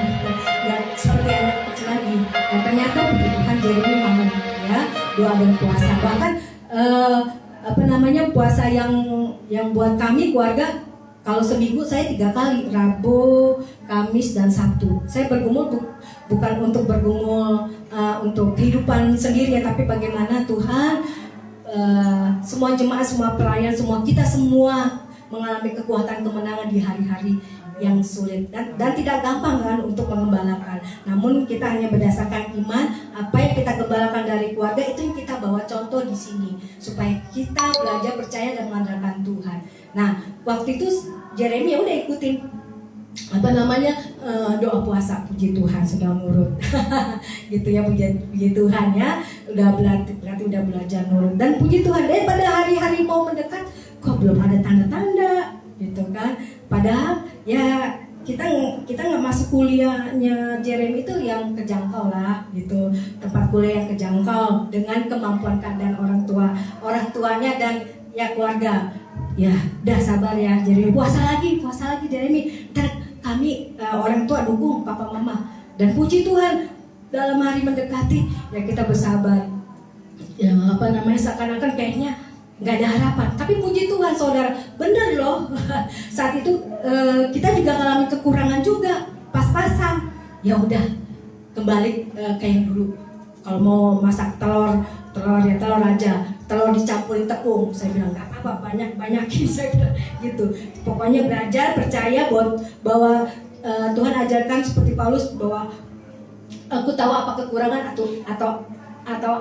dan seperti anak kecil lagi. Dan ternyata puji Tuhan Jeremy mau ya doa dan puasa. Bahkan puasa yang buat kami keluarga, kalau seminggu saya 3 kali, Rabu, Kamis, dan Sabtu. Saya bergumul bukan untuk bergumul untuk kehidupan sendiri ya, tapi bagaimana Tuhan semua jemaat, semua pelayan, kita semua mengalami kekuatan kemenangan di hari-hari yang sulit dan tidak gampang kan untuk mengembalakan. Namun kita hanya berdasarkan iman, apa yang kita gembalakan dari keluarga itu yang kita bawa contoh di sini supaya kita belajar percaya dan mengandalkan Tuhan. Nah, waktu itu Jeremy ya udah ikutin doa puasa, puji Tuhan sudah nurut. Gitu ya, puji Tuhan ya, berarti udah belajar nurut. Dan puji Tuhan, pada hari-hari mau mendekat kok belum ada tanda-tanda gitu kan. Padahal ya kita nggak masuk kuliahnya Jeremy itu yang kejangkau lah gitu, tempat kuliah yang kejangkau dengan kemampuan keadaan orang tuanya dan ya keluarga. Ya udah sabar ya Jeremy, puasa lagi Jeremy, ntar kami orang tua dukung papa mama. Dan puji Tuhan dalam hari mendekati ya kita bersabar ya, seakan-akan kayaknya nggak ada harapan. Tapi puji Tuhan saudara, bener loh. Saat itu kita juga mengalami kekurangan juga, pas-pasan. Ya udah kembali kayak dulu. Kalau mau masak telur aja, telur dicampurin tepung. Saya bilang nggak apa-apa, banyakin saya bilang gitu. Pokoknya belajar percaya bahwa Tuhan ajarkan seperti Paulus bahwa aku tahu apa kekurangan atau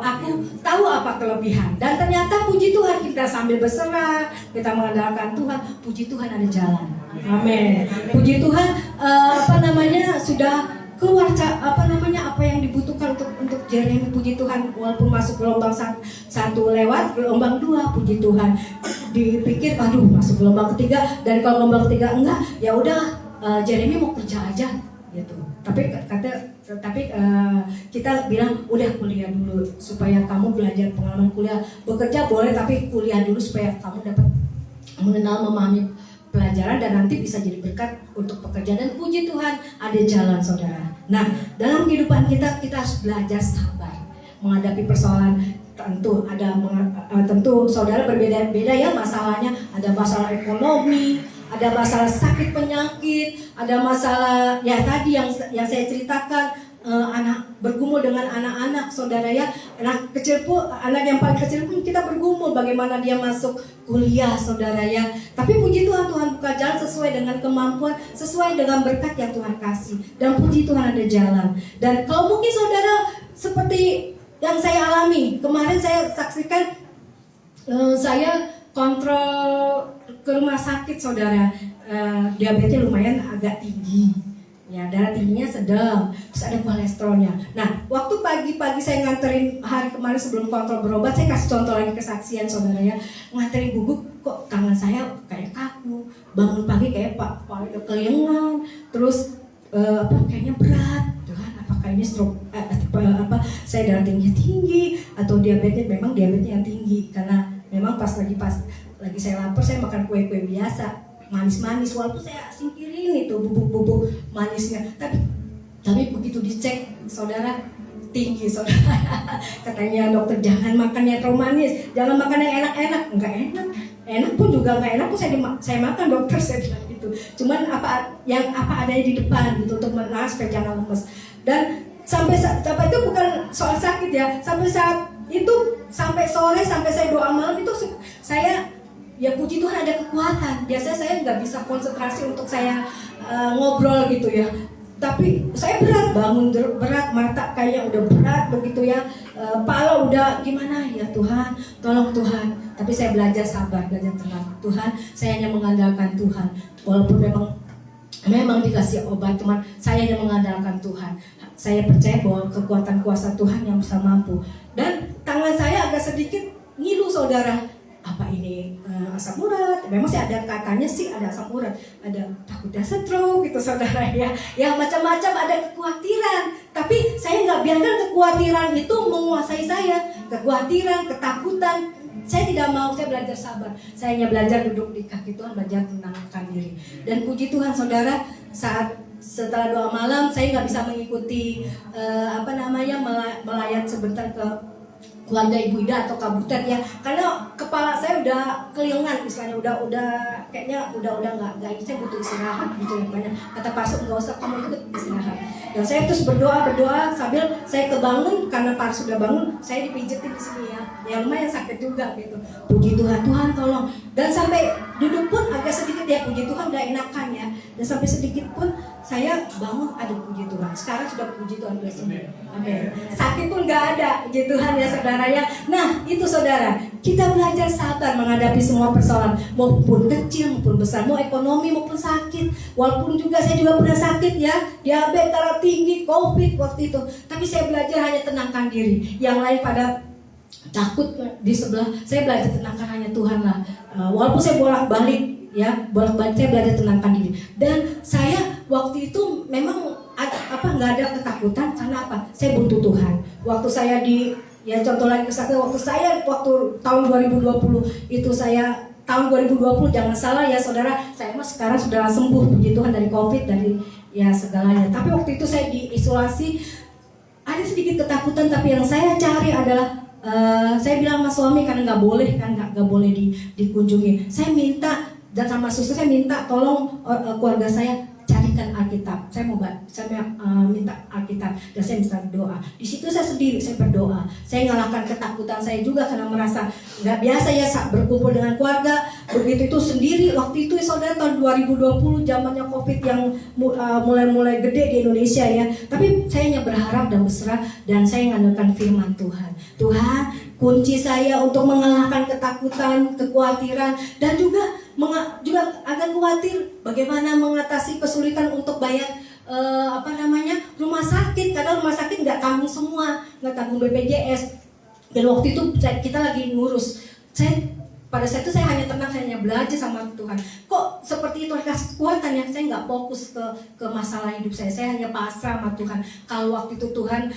aku tahu apa kelebihan. Dan ternyata puji Tuhan kita sambil berserah, kita mengandalkan Tuhan, puji Tuhan ada jalan. Amin. Puji Tuhan sudah keluar apa yang dibutuhkan untuk Jeremy. Puji Tuhan, walaupun masuk gelombang 1 lewat, gelombang 2 puji Tuhan. Dipikir masuk gelombang 3, dan kalau gelombang 3 enggak, ya udah Jeremy mau kerja aja gitu. Tapi kita bilang udah kuliah dulu supaya kamu belajar pengalaman kuliah. Bekerja boleh tapi kuliah dulu supaya kamu dapat mengenal, memahami pelajaran dan nanti bisa jadi berkat untuk pekerjaan. Dan puji Tuhan ada jalan saudara. Nah, dalam kehidupan kita harus belajar sabar menghadapi persoalan. Tentu saudara berbeda-beda ya masalahnya. Ada masalah ekonomi, ada masalah sakit penyakit, ada masalah ya tadi yang saya ceritakan bergumul dengan anak-anak saudara ya. Anak kecil pun, anak yang paling kecil pun kita bergumul bagaimana dia masuk kuliah saudara ya. Tapi puji Tuhan, Tuhan buka jalan sesuai dengan kemampuan, sesuai dengan berkat yang Tuhan kasih. Dan puji Tuhan ada jalan. Dan kalau mungkin saudara seperti yang saya alami kemarin, saya saksikan, saya kontrol ke rumah sakit saudara, diabetesnya lumayan agak tinggi ya, darah tingginya sedang, terus ada kolesterolnya. Nah, waktu pagi-pagi saya nganterin hari kemarin sebelum kontrol berobat, saya kasih contoh lagi kesaksian saudara ya, nganterin bubuk, kok tangan saya kayak kaku, bangun pagi kayak paling kelingan, terus kayaknya berat, Tuhan apakah ini stroke, saya darah tingginya tinggi atau diabetes? Memang diabetesnya yang tinggi karena memang pas lagi saya lapar, saya makan kue-kue biasa, manis-manis, walaupun saya singkirin itu bubuk-bubuk manisnya, tapi begitu dicek saudara, tinggi saudara. Katanya dokter jangan makan yang terlalu manis, jangan makan yang enak-enak. Enggak enak pun juga enggak enak pun saya makan dokter, saya bilang gitu. Cuman apa adanya di depan gitu untuk menahan supaya jangan lemes. Dan sampai itu bukan soal sakit ya, sampai saat itu, sampai sore, sampai saya doa malam itu saya, ya puji Tuhan ada kekuatan. Biasanya saya nggak bisa konsentrasi untuk saya ngobrol gitu ya. Tapi saya berat, bangun berat, mata kayak udah berat begitu ya. Pala udah gimana ya, Tuhan, tolong Tuhan. Tapi saya belajar sabar, belajar tenang. Tuhan, saya hanya mengandalkan Tuhan. Walaupun memang dikasih obat, teman, saya hanya mengandalkan Tuhan. Saya percaya bahwa kekuatan kuasa Tuhan yang bisa mampu. Dan tangan saya agak sedikit ngilu saudara. Apa ini asam urat? Memang sih ada katanya sih ada asam urat, ada takutnya stroke gitu saudara ya. Ya macam-macam, ada kekhawatiran. Tapi saya nggak biarkan kekhawatiran itu menguasai saya. Kekhawatiran, ketakutan, saya tidak mau. Saya belajar sabar. Saya hanya belajar duduk di kaki Tuhan, belajar menenangkan diri. Dan puji Tuhan saudara, setelah doa malam saya nggak bisa mengikuti melayat sebentar ke keluarga Ibu Ida atau kabutet ya, karena kepala saya udah kelingan misalnya, udah kayaknya udah nggak saya butuh istirahat gitu ya. Banyak kata pasuk, nggak usah kamu ikut istirahat. Dan saya terus berdoa sambil saya kebangun, karena Pak sudah bangun, saya dipijetin di sini ya, yang lumayan sakit juga gitu. Puji Tuhan, Tuhan tolong. Dan sampai duduk pun agak sedikit ya, puji Tuhan udah enakan ya. Dan sampai sedikit pun saya bangun, ada puji Tuhan. Sekarang sudah puji Tuhan udah sembuh. Amin. Sakit pun nggak ada, puji Tuhan ya saudara ya. Nah itu saudara, kita belajar sabar menghadapi semua persoalan, maupun kecil maupun besar, mau ekonomi maupun sakit. Walaupun juga saya juga pernah sakit ya, diabetes, darah tinggi, COVID waktu itu. Tapi saya belajar hanya tenangkan diri. Yang lain pada takut di sebelah, saya belajar tenangkan hanya Tuhan lah. Walaupun saya bolak-balik ya, saya belajar tenangkan diri. Dan saya waktu itu memang nggak ada ketakutan, karena apa? Saya butuh Tuhan. Waktu saya contoh lagi kesaksian, waktu tahun 2020 itu tahun 2020 jangan salah ya saudara, saya sekarang sudah sembuh puji Tuhan dari COVID, dari ya segalanya. Tapi waktu itu saya diisolasi, ada sedikit ketakutan, tapi yang saya cari adalah saya bilang sama suami, karena nggak boleh dikunjungi. Saya minta, dan sama suster saya minta tolong keluarga saya carikan Alkitab. Saya minta Alkitab, dan saya minta doa. Di situ saya sendiri, saya berdoa. Saya ngalahkan ketakutan saya juga, karena merasa nggak biasa ya berkumpul dengan keluarga. Begitu itu sendiri. Waktu itu saudara tahun 2020 zamannya COVID yang mulai gede di Indonesia ya. Tapi saya hanya berharap dan berserah, dan saya mengandalkan firman Tuhan. Tuhan, kunci saya untuk mengalahkan ketakutan, kekhawatiran, dan juga agak khawatir bagaimana mengatasi kesulitan untuk bayar rumah sakit, karena rumah sakit nggak tanggung semua, nggak tanggung BPJS. Dan waktu itu kita lagi ngurus. Pada saat itu saya hanya tenang, saya hanya belajar sama Tuhan. Kok seperti itu kasih kekuatan ya? Saya nggak fokus ke masalah hidup saya. Saya hanya pasrah sama Tuhan. Kalau waktu itu Tuhan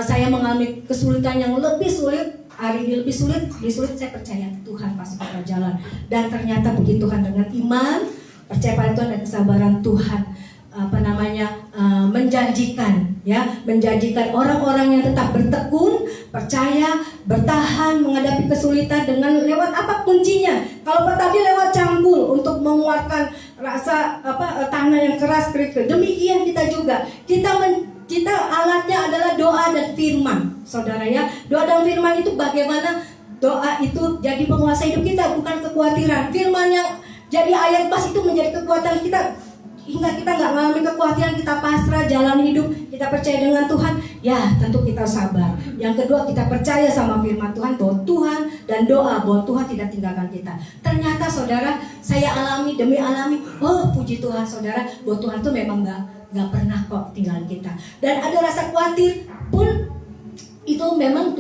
saya mengalami kesulitan yang lebih sulit, hari ini lebih sulit, saya percaya Tuhan pasti bakal jalan. Dan ternyata puji Tuhan, dengan iman, percaya pada Tuhan dan kesabaran Tuhan, menjanjikan orang-orang yang tetap bertekun, percaya, bertahan menghadapi kesulitan dengan lewat apa kuncinya? Kalau tadi lewat cangkul untuk menguatkan rasa tanah yang keras, kerikil. Demikian kita juga, Kita alatnya adalah doa dan firman, saudara ya. Doa dan firman itu bagaimana doa itu jadi penguasa hidup kita, bukan kekhawatiran. Firman yang jadi ayat pas itu menjadi kekuatan kita, hingga kita nggak mengalami kekhawatiran, kita pasrah jalan hidup, kita percaya dengan Tuhan. Ya tentu kita sabar. Yang kedua, kita percaya sama firman Tuhan bahwa Tuhan dan doa bahwa Tuhan tidak tinggalkan kita. Ternyata saudara, saya alami demi alami. Oh puji Tuhan saudara, bahwa Tuhan tuh memang nggak pernah kok tinggalin kita. Dan ada rasa khawatir pun itu memang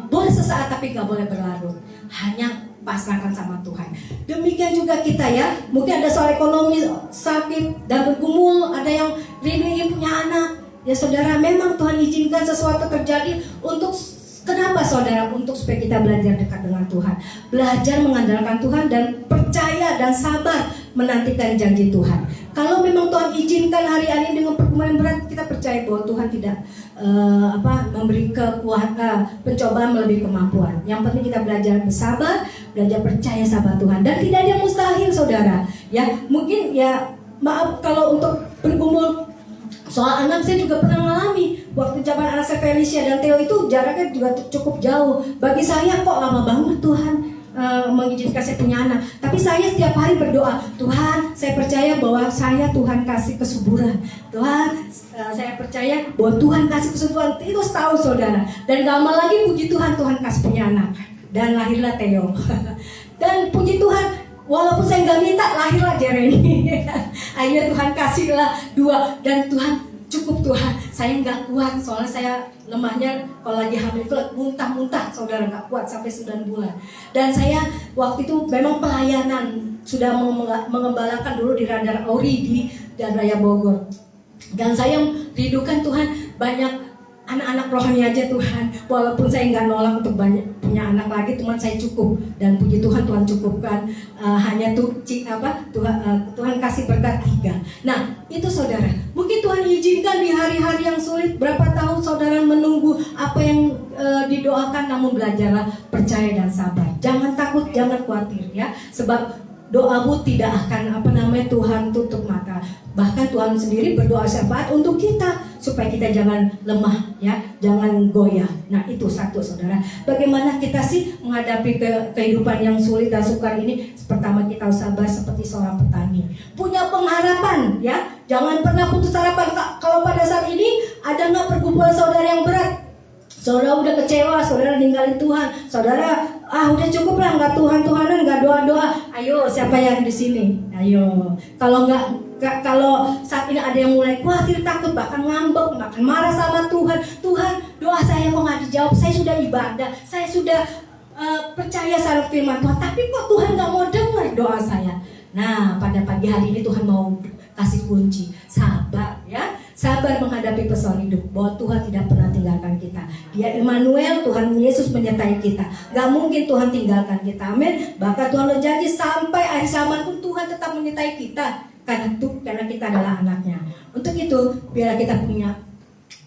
boleh sesaat, tapi nggak boleh berlarut. Hanya pasrahkan sama Tuhan. Demikian juga kita ya, mungkin ada soal ekonomi, sakit dan bergumul, ada yang rindu ingin punya anak. Ya saudara, memang Tuhan izinkan sesuatu terjadi untuk kenapa saudara? Untuk supaya kita belajar dekat dengan Tuhan, belajar mengandalkan Tuhan dan percaya dan sabar menantikan janji Tuhan. Kalau memang Tuhan izinkan hari-hari dengan pergumulan berat, kita percaya bahwa Tuhan tidak memberi kekuatan, pencobaan melebihi kemampuan. Yang penting kita belajar bersabar, belajar percaya sama Tuhan, dan tidak ada yang mustahil saudara. Ya mungkin ya maaf kalau untuk bergumul soal anak, saya juga pernah mengalami. Waktu zaman anak saya Felicia dan Theo itu jaraknya juga cukup jauh. Bagi saya kok lama banget Tuhan mengizinkan saya punya anak. Tapi saya setiap hari berdoa, Tuhan saya percaya bahwa Tuhan kasih kesuburan. Tuhan saya percaya bahwa Tuhan kasih kesuburan. Itu setahun saudara. Dan gak lama lagi puji Tuhan, Tuhan kasih punya anak. Dan lahirlah Theo. Dan puji Tuhan, walaupun saya nggak minta, lahirlah Jeremy. Akhirnya Tuhan kasihlah 2. Dan Tuhan cukup Tuhan. Saya nggak kuat, soalnya saya lemahnya kalau lagi hamil itu muntah-muntah, saudara, nggak kuat sampai 9 bulan. Dan saya waktu itu memang pelayanan, sudah mengembalakan dulu di Radar Auri di Dan Raya Bogor. Dan saya rindukan Tuhan banyak anak-anak rohani aja Tuhan. Walaupun saya nggak nolak untuk banyak punya anak lagi, Tuhan saya cukup. Dan puji Tuhan, Tuhan cukupkan. Hanya Tuhan kasih berkat 3. Nah itu saudara, mungkin Tuhan izinkan di hari-hari yang sulit. Berapa tahun saudara menunggu apa yang didoakan, namun belajarlah percaya dan sabar. Jangan takut, jangan khawatir ya. Sebab doamu tidak akan Tuhan tutup mata. Bahkan Tuhan sendiri berdoa syafaat untuk kita supaya kita jangan lemah ya, jangan goyah. Nah itu satu saudara. Bagaimana kita sih menghadapi kehidupan yang sulit dan sukar ini? Pertama, kita harus sabar seperti seorang petani, punya pengharapan ya. Jangan pernah putus harapan. Kalau pada saat ini ada nggak pergumulan saudara yang berat, saudara udah kecewa, saudara ninggalin Tuhan, saudara udah cukup lah, nggak Tuhan-Tuhanan, nggak doa-doa. Ayo, siapa yang di sini? Ayo. Kalau saat ini ada yang mulai khawatir, takut, bahkan ngambek, bahkan marah sama Tuhan. Tuhan, doa saya kok nggak dijawab? Saya sudah ibadah, saya sudah percaya sama firman Tuhan, tapi kok Tuhan nggak mau dengar doa saya? Nah, pada pagi hari ini Tuhan mau kasih kunci, sabar ya. Sabar menghadapi persoalan hidup, bahwa Tuhan tidak pernah tinggalkan kita. Dia Immanuel, Tuhan Yesus menyertai kita. Gak mungkin Tuhan tinggalkan kita, amin. Bahkan Tuhan berjanji sampai akhir zaman pun Tuhan tetap menyertai kita. Karena kita adalah anaknya. Untuk itu, biarlah kita punya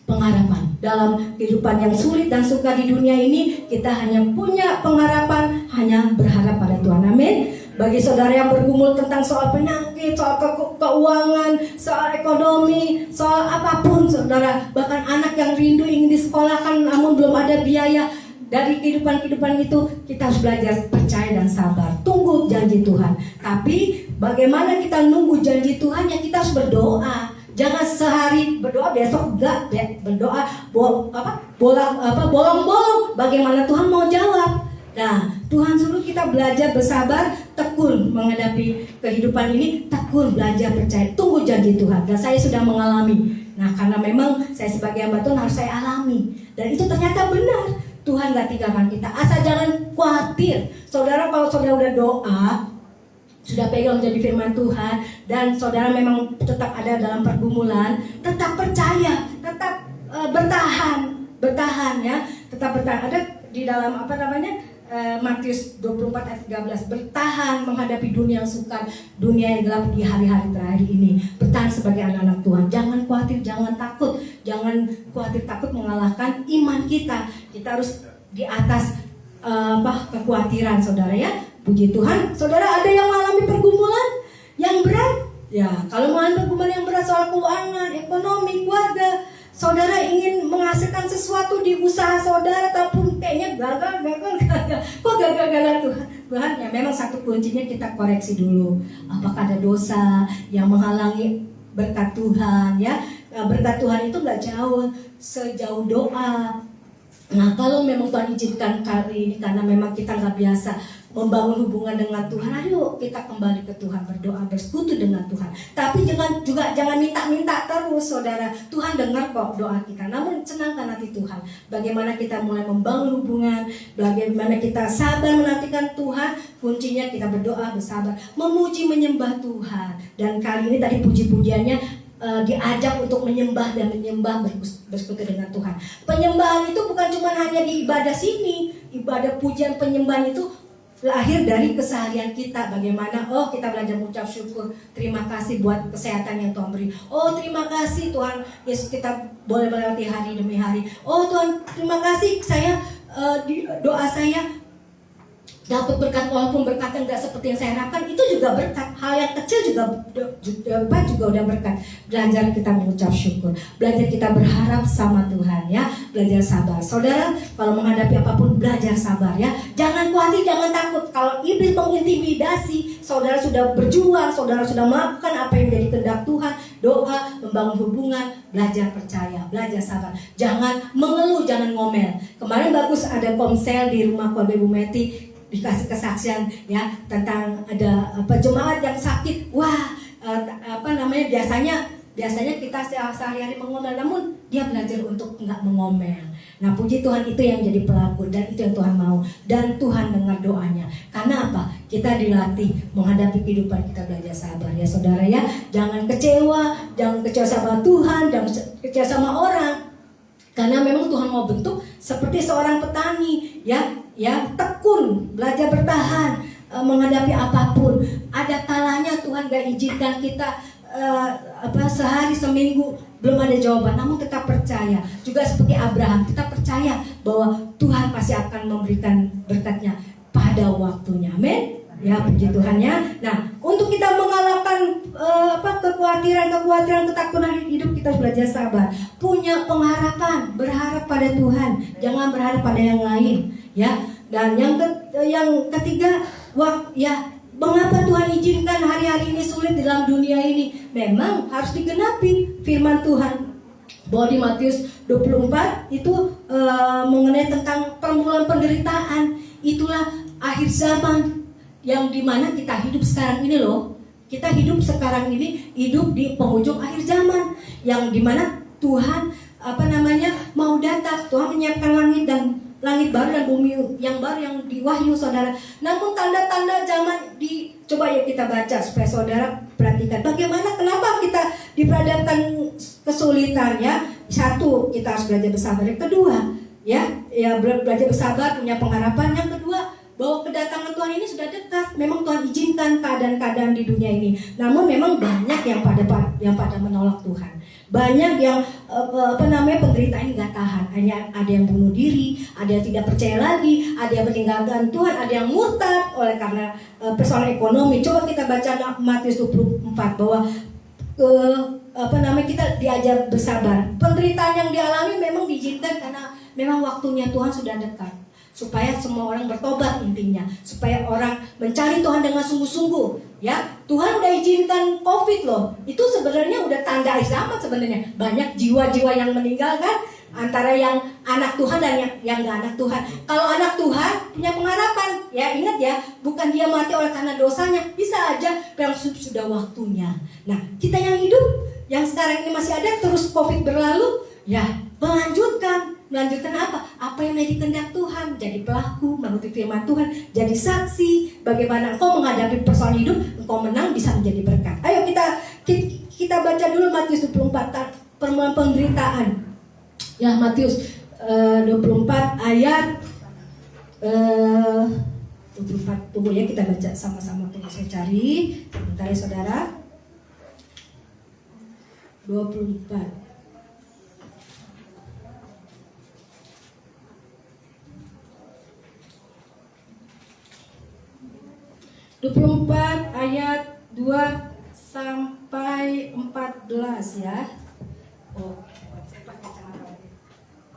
pengharapan dalam kehidupan yang sulit dan sukar di dunia ini. Kita hanya punya pengharapan, hanya berharap pada Tuhan, amin. Bagi saudara yang bergumul tentang soal penyakit, soal keuangan, soal ekonomi, soal apapun saudara, bahkan anak yang rindu ingin disekolahkan namun belum ada biaya, dari kehidupan itu kita harus belajar percaya dan sabar, tunggu janji Tuhan. Tapi bagaimana kita nunggu janji Tuhan? Ya kita harus berdoa. Jangan sehari berdoa, besok enggak berdoa bolong-bolong. Bagaimana Tuhan mau jawab? Nah, Tuhan suruh kita belajar bersabar, tekun menghadapi kehidupan ini, tekun belajar percaya, tunggu janji Tuhan. Dan saya sudah mengalami. Nah, karena memang saya sebagai hamba Tuhan harus saya alami. Dan itu ternyata benar. Tuhan gak tinggalkan kita. Asal jangan khawatir. Saudara, kalau saudara udah doa, sudah pegang jadi firman Tuhan, dan saudara memang tetap ada dalam pergumulan, tetap percaya, tetap bertahan ya, tetap bertahan. Ada di dalam Matius 24 ayat 13, bertahan menghadapi dunia yang sukar, dunia yang gelap di hari-hari terakhir ini. Bertahan sebagai anak-anak Tuhan. Jangan khawatir, jangan takut, jangan khawatir takut mengalahkan iman kita. Kita harus di atas kekhawatiran saudara ya. Puji Tuhan, saudara ada yang mengalami pergumulan yang berat. Ya, kalau mengalami pergumulan yang berat soal keuangan, ekonomi, keluarga, Saudara ingin menghasilkan sesuatu di usaha saudara, tapi kayaknya gagal. Kok gagal Tuhan? Tuhan, ya memang satu kuncinya kita koreksi dulu. Apakah ada dosa yang menghalangi berkat Tuhan? Ya, berkat Tuhan itu nggak jauh, sejauh doa. Nah, kalau memang Tuhan izinkan kali ini karena memang kita nggak biasa membangun hubungan dengan Tuhan, ayo kita kembali ke Tuhan, berdoa, bersekutu dengan Tuhan. Tapi jangan minta-minta terus, saudara. Tuhan dengar kok doa kita. Namun senangkan hati Tuhan. Bagaimana kita mulai membangun hubungan, bagaimana kita sabar menantikan Tuhan. Kuncinya kita berdoa, bersabar, memuji, menyembah Tuhan. Dan kali ini tadi puji-pujiannya diajak untuk menyembah dan menyembah, bersekutu dengan Tuhan. Penyembahan itu bukan cuma hanya di ibadah sini. Ibadah pujian penyembahan itu lahir dari keseharian kita. Bagaimana kita belajar mengucap syukur, terima kasih buat kesehatan yang Tuhan beri. Terima kasih Tuhan Yesus, kita boleh melewati hari demi hari. Tuhan, terima kasih saya doa saya dapat berkat, walaupun berkatnya nggak seperti yang saya harapkan, itu juga berkat. Hal yang kecil juga udah berkat. Belajar kita mengucap syukur, belajar kita berharap sama Tuhan, ya, belajar sabar. Saudara, kalau menghadapi apapun belajar sabar, ya. Jangan khawatir, jangan takut. Kalau iblis mengintimidasi, saudara sudah berjuang, saudara sudah melakukan apa yang menjadi kehendak Tuhan, doa, membangun hubungan, belajar percaya, belajar sabar. Jangan mengeluh, jangan ngomel. Kemarin bagus ada komsel di rumah keluarga Ibu Meti, dikasih kesaksian, ya, tentang ada jemaat yang sakit. Biasanya kita sehari-hari mengomel, namun dia belajar untuk enggak mengomel. Nah, puji Tuhan, itu yang jadi pelaku, dan itu yang Tuhan mau, dan Tuhan dengar doanya. Karena apa? Kita dilatih menghadapi kehidupan, kita belajar sabar, ya saudara, ya. Jangan kecewa sama Tuhan, jangan kecewa sama orang. Karena memang Tuhan mau bentuk seperti seorang petani, ya, tekun, belajar bertahan, menghadapi apapun. Ada kalanya Tuhan gak izinkan kita sehari seminggu belum ada jawaban, namun tetap percaya. Juga seperti Abraham, kita percaya bahwa Tuhan pasti akan memberikan berkatnya pada waktunya. Amin. Ya, puji Tuhan, ya. Nah, untuk kita mengalahkan kekhawatiran, ketakutan hidup, kita belajar sabar, punya pengharapan, berharap pada Tuhan, jangan berharap pada yang lain, ya. Dan yang ketiga, mengapa Tuhan izinkan hari-hari ini sulit dalam dunia ini? Memang harus digenapi firman Tuhan bahwa di Matius 24 itu mengenai tentang permulaan penderitaan. Itulah akhir zaman yang dimana kita hidup sekarang ini loh. Kita hidup sekarang ini, hidup di penghujung akhir zaman, yang dimana Tuhan mau datang. Tuhan menyiapkan langit baru dan bumi yang baru yang di Wahyu, saudara. Namun tanda-tanda zaman coba yuk kita baca supaya saudara perhatikan bagaimana, kenapa kita diperhadapkan kesulitan, ya. Satu, kita harus belajar bersabar. Yang kedua, ya belajar bersabar, punya pengharapan. Yang kedua, bahwa kedatangan Tuhan ini sudah dekat. Memang Tuhan izinkan keadaan-keadaan di dunia ini, namun memang banyak yang pada menolak Tuhan. Banyak yang penderitaan ini nggak tahan. Ada yang bunuh diri, ada yang tidak percaya lagi, ada yang meninggalkan Tuhan, ada yang murtad oleh karena persoalan ekonomi. Coba kita baca Matius 24 bahwa kita diajar bersabar. Penderitaan yang dialami memang diizinkan karena memang waktunya Tuhan sudah dekat. Supaya semua orang bertobat, intinya. Supaya orang mencari Tuhan dengan sungguh-sungguh, ya. Tuhan udah izinkan COVID loh. Itu sebenarnya udah tanda akhir zaman sebenarnya. Banyak jiwa-jiwa yang meninggal kan, antara yang anak Tuhan dan yang gak anak Tuhan. Kalau anak Tuhan punya pengharapan, ya, ingat ya, bukan dia mati oleh karena dosanya. Bisa aja yang sudah waktunya. Nah, kita yang hidup, yang sekarang ini masih ada, terus COVID berlalu, ya, melanjutkan apa? Apa yang menjadi kehendak Tuhan, jadi pelaku, mengikuti firman Tuhan, jadi saksi. Bagaimana engkau menghadapi persoalan hidup, engkau menang, bisa menjadi berkat. Ayo kita baca dulu Matius 24, permulaan penderitaan. Ya, Matius 24 ayat 24. Tunggu ya, kita baca sama-sama. Tunggu saya cari. Bentar ya saudara. 24. 24 ayat 2 sampai 14 ya. pakai kacamata lagi.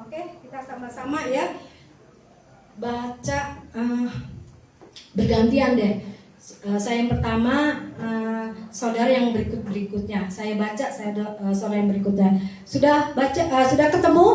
Oke, kita sama-sama ya baca bergantian deh. Saya yang pertama, saudara yang berikutnya. Saya baca, saudara yang berikutnya. Sudah baca, sudah ketemu?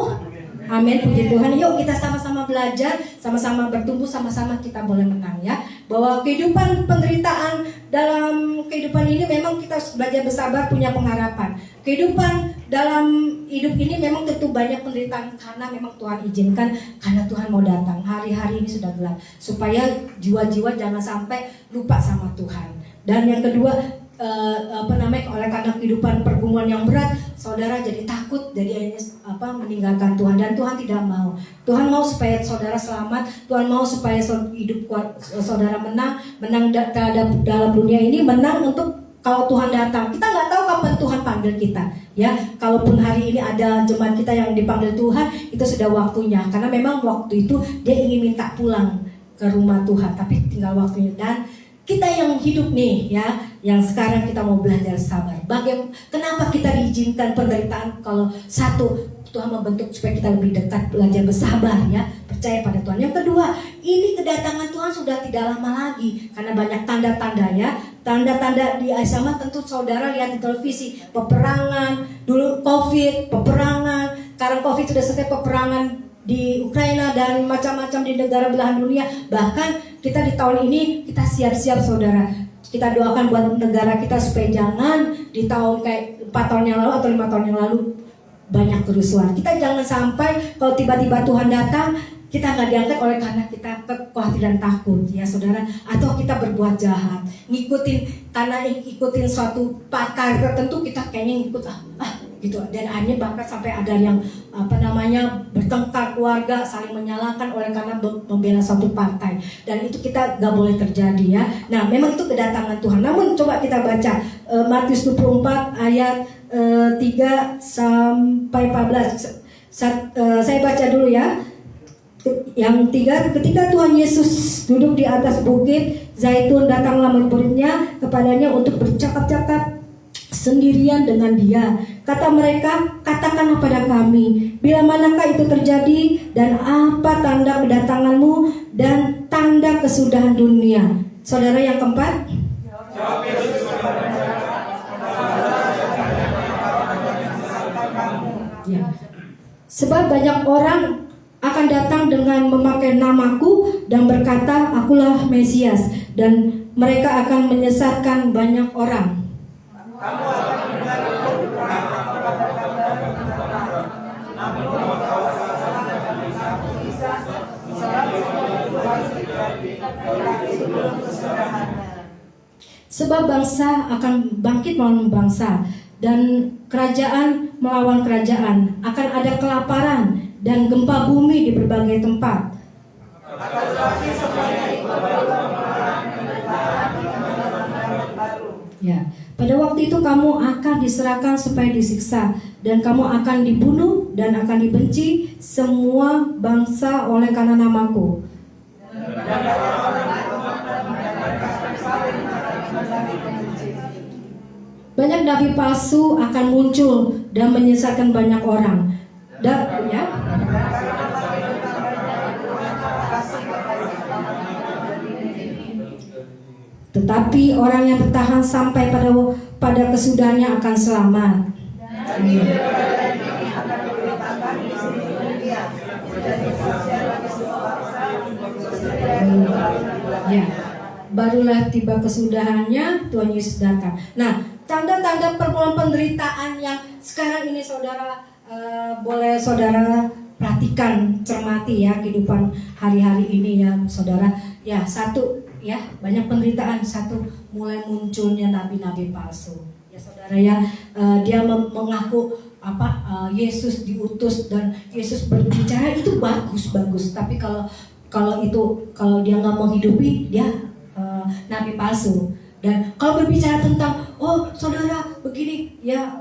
Amin, puji Tuhan. Yuk kita sama-sama belajar, sama-sama bertumbuh, sama-sama kita boleh menang ya. Bahwa kehidupan penderitaan dalam kehidupan ini memang kita harus belajar bersabar, punya pengharapan. Kehidupan dalam hidup ini memang tentu banyak penderitaan karena memang Tuhan izinkan, karena Tuhan mau datang. Hari-hari ini sudah gelap supaya jiwa-jiwa jangan sampai lupa sama Tuhan. Dan yang kedua, oleh karena kehidupan pergumulan yang berat, saudara jadi takut, jadi meninggalkan Tuhan, dan Tuhan tidak mau. Tuhan mau supaya saudara selamat, Tuhan mau supaya hidup saudara menang terhadap dalam dunia ini, menang untuk kalau Tuhan datang. Kita nggak tahu kapan Tuhan panggil kita, ya. Kalaupun hari ini ada jemaat kita yang dipanggil Tuhan, itu sudah waktunya, karena memang waktu itu dia ingin minta pulang ke rumah Tuhan, tapi tinggal waktunya. Dan kita yang hidup nih ya, yang sekarang kita mau belajar sabar. Kenapa kita diizinkan penderitaan? Kalau satu, Tuhan membentuk supaya kita lebih dekat, belajar bersabar ya, percaya pada Tuhan. Yang kedua, ini kedatangan Tuhan sudah tidak lama lagi, karena banyak tanda-tanda ya. Tanda-tanda di Aisyah tentu saudara lihat di televisi, peperangan, dulu COVID, peperangan, sekarang COVID sudah selesai, peperangan di Ukraina dan macam-macam di negara belahan dunia. Bahkan kita di tahun ini kita siap-siap saudara. Kita doakan buat negara kita supaya jangan di tahun kayak 4 tahun yang lalu atau 5 tahun yang lalu banyak kerusuhan. Kita jangan sampai kalau tiba-tiba Tuhan datang kita nggak diangkat oleh karena kita kekhawatiran, takut ya saudara, atau kita berbuat jahat, ikutin suatu partai tertentu, kita kayaknya ngikut gitu, dan akhirnya bahkan sampai ada yang bertengkar keluarga, saling menyalahkan oleh karena membela suatu partai, dan itu kita nggak boleh terjadi ya. Nah memang itu kedatangan Tuhan. Namun coba kita baca Matius 24 ayat 3 sampai 14. Saya baca dulu ya. Yang 3, ketika Tuhan Yesus duduk di atas bukit Zaitun, datanglah murid-muridnya kepadanya untuk bercakap-cakap sendirian dengan dia. Kata mereka, katakanlah pada kami, bila manakah itu terjadi, dan apa tanda kedatanganmu dan tanda kesudahan dunia? Saudara yang keempat, ya. Sebab banyak orang akan datang dengan memakai namaku dan berkata, akulah Mesias, dan mereka akan menyesatkan banyak orang. Sebab bangsa akan bangkit melawan bangsa, dan kerajaan melawan kerajaan. Akan ada kelaparan dan gempa bumi di berbagai tempat. Ya, pada waktu itu kamu akan diserahkan supaya disiksa, dan kamu akan dibunuh dan akan dibenci semua bangsa oleh karena namaku. Banyak nabi palsu akan muncul dan menyesatkan banyak orang. Ya. Tetapi orang yang bertahan sampai pada kesudahannya akan selamat. Ya, barulah tiba kesudahannya, Tuhan Yesus datang. Nah, tanda-tanda perpuluhan penderitaan yang sekarang ini saudara boleh saudara perhatikan, cermati ya kehidupan hari-hari ini ya saudara. Ya, satu ya, banyak penderitaan. Satu, mulai munculnya nabi-nabi palsu. Ya saudara ya, dia mengaku Yesus diutus dan Yesus berbicara, itu bagus, tapi kalau dia nggak menghidupi, dia nabi palsu. Dan kalau berbicara tentang saudara begini ya,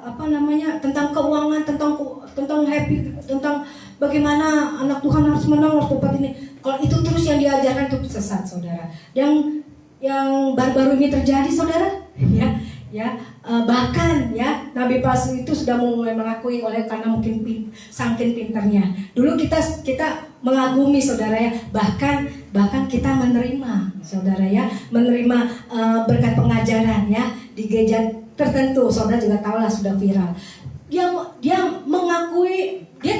tentang keuangan, tentang happy, tentang bagaimana anak Tuhan harus menang waktu ini, kalau itu terus yang diajarkan, itu sesat saudara. Yang baru-baru ini terjadi saudara ya, ya. Bahkan ya nabi palsu itu sudah mulai mengakui oleh karena mungkin saking pintarnya. Dulu kita mengagumi saudara ya, bahkan kita menerima saudara ya, menerima berkat pengajaran ya di gereja tertentu. Saudara juga tahu lah, sudah viral. Dia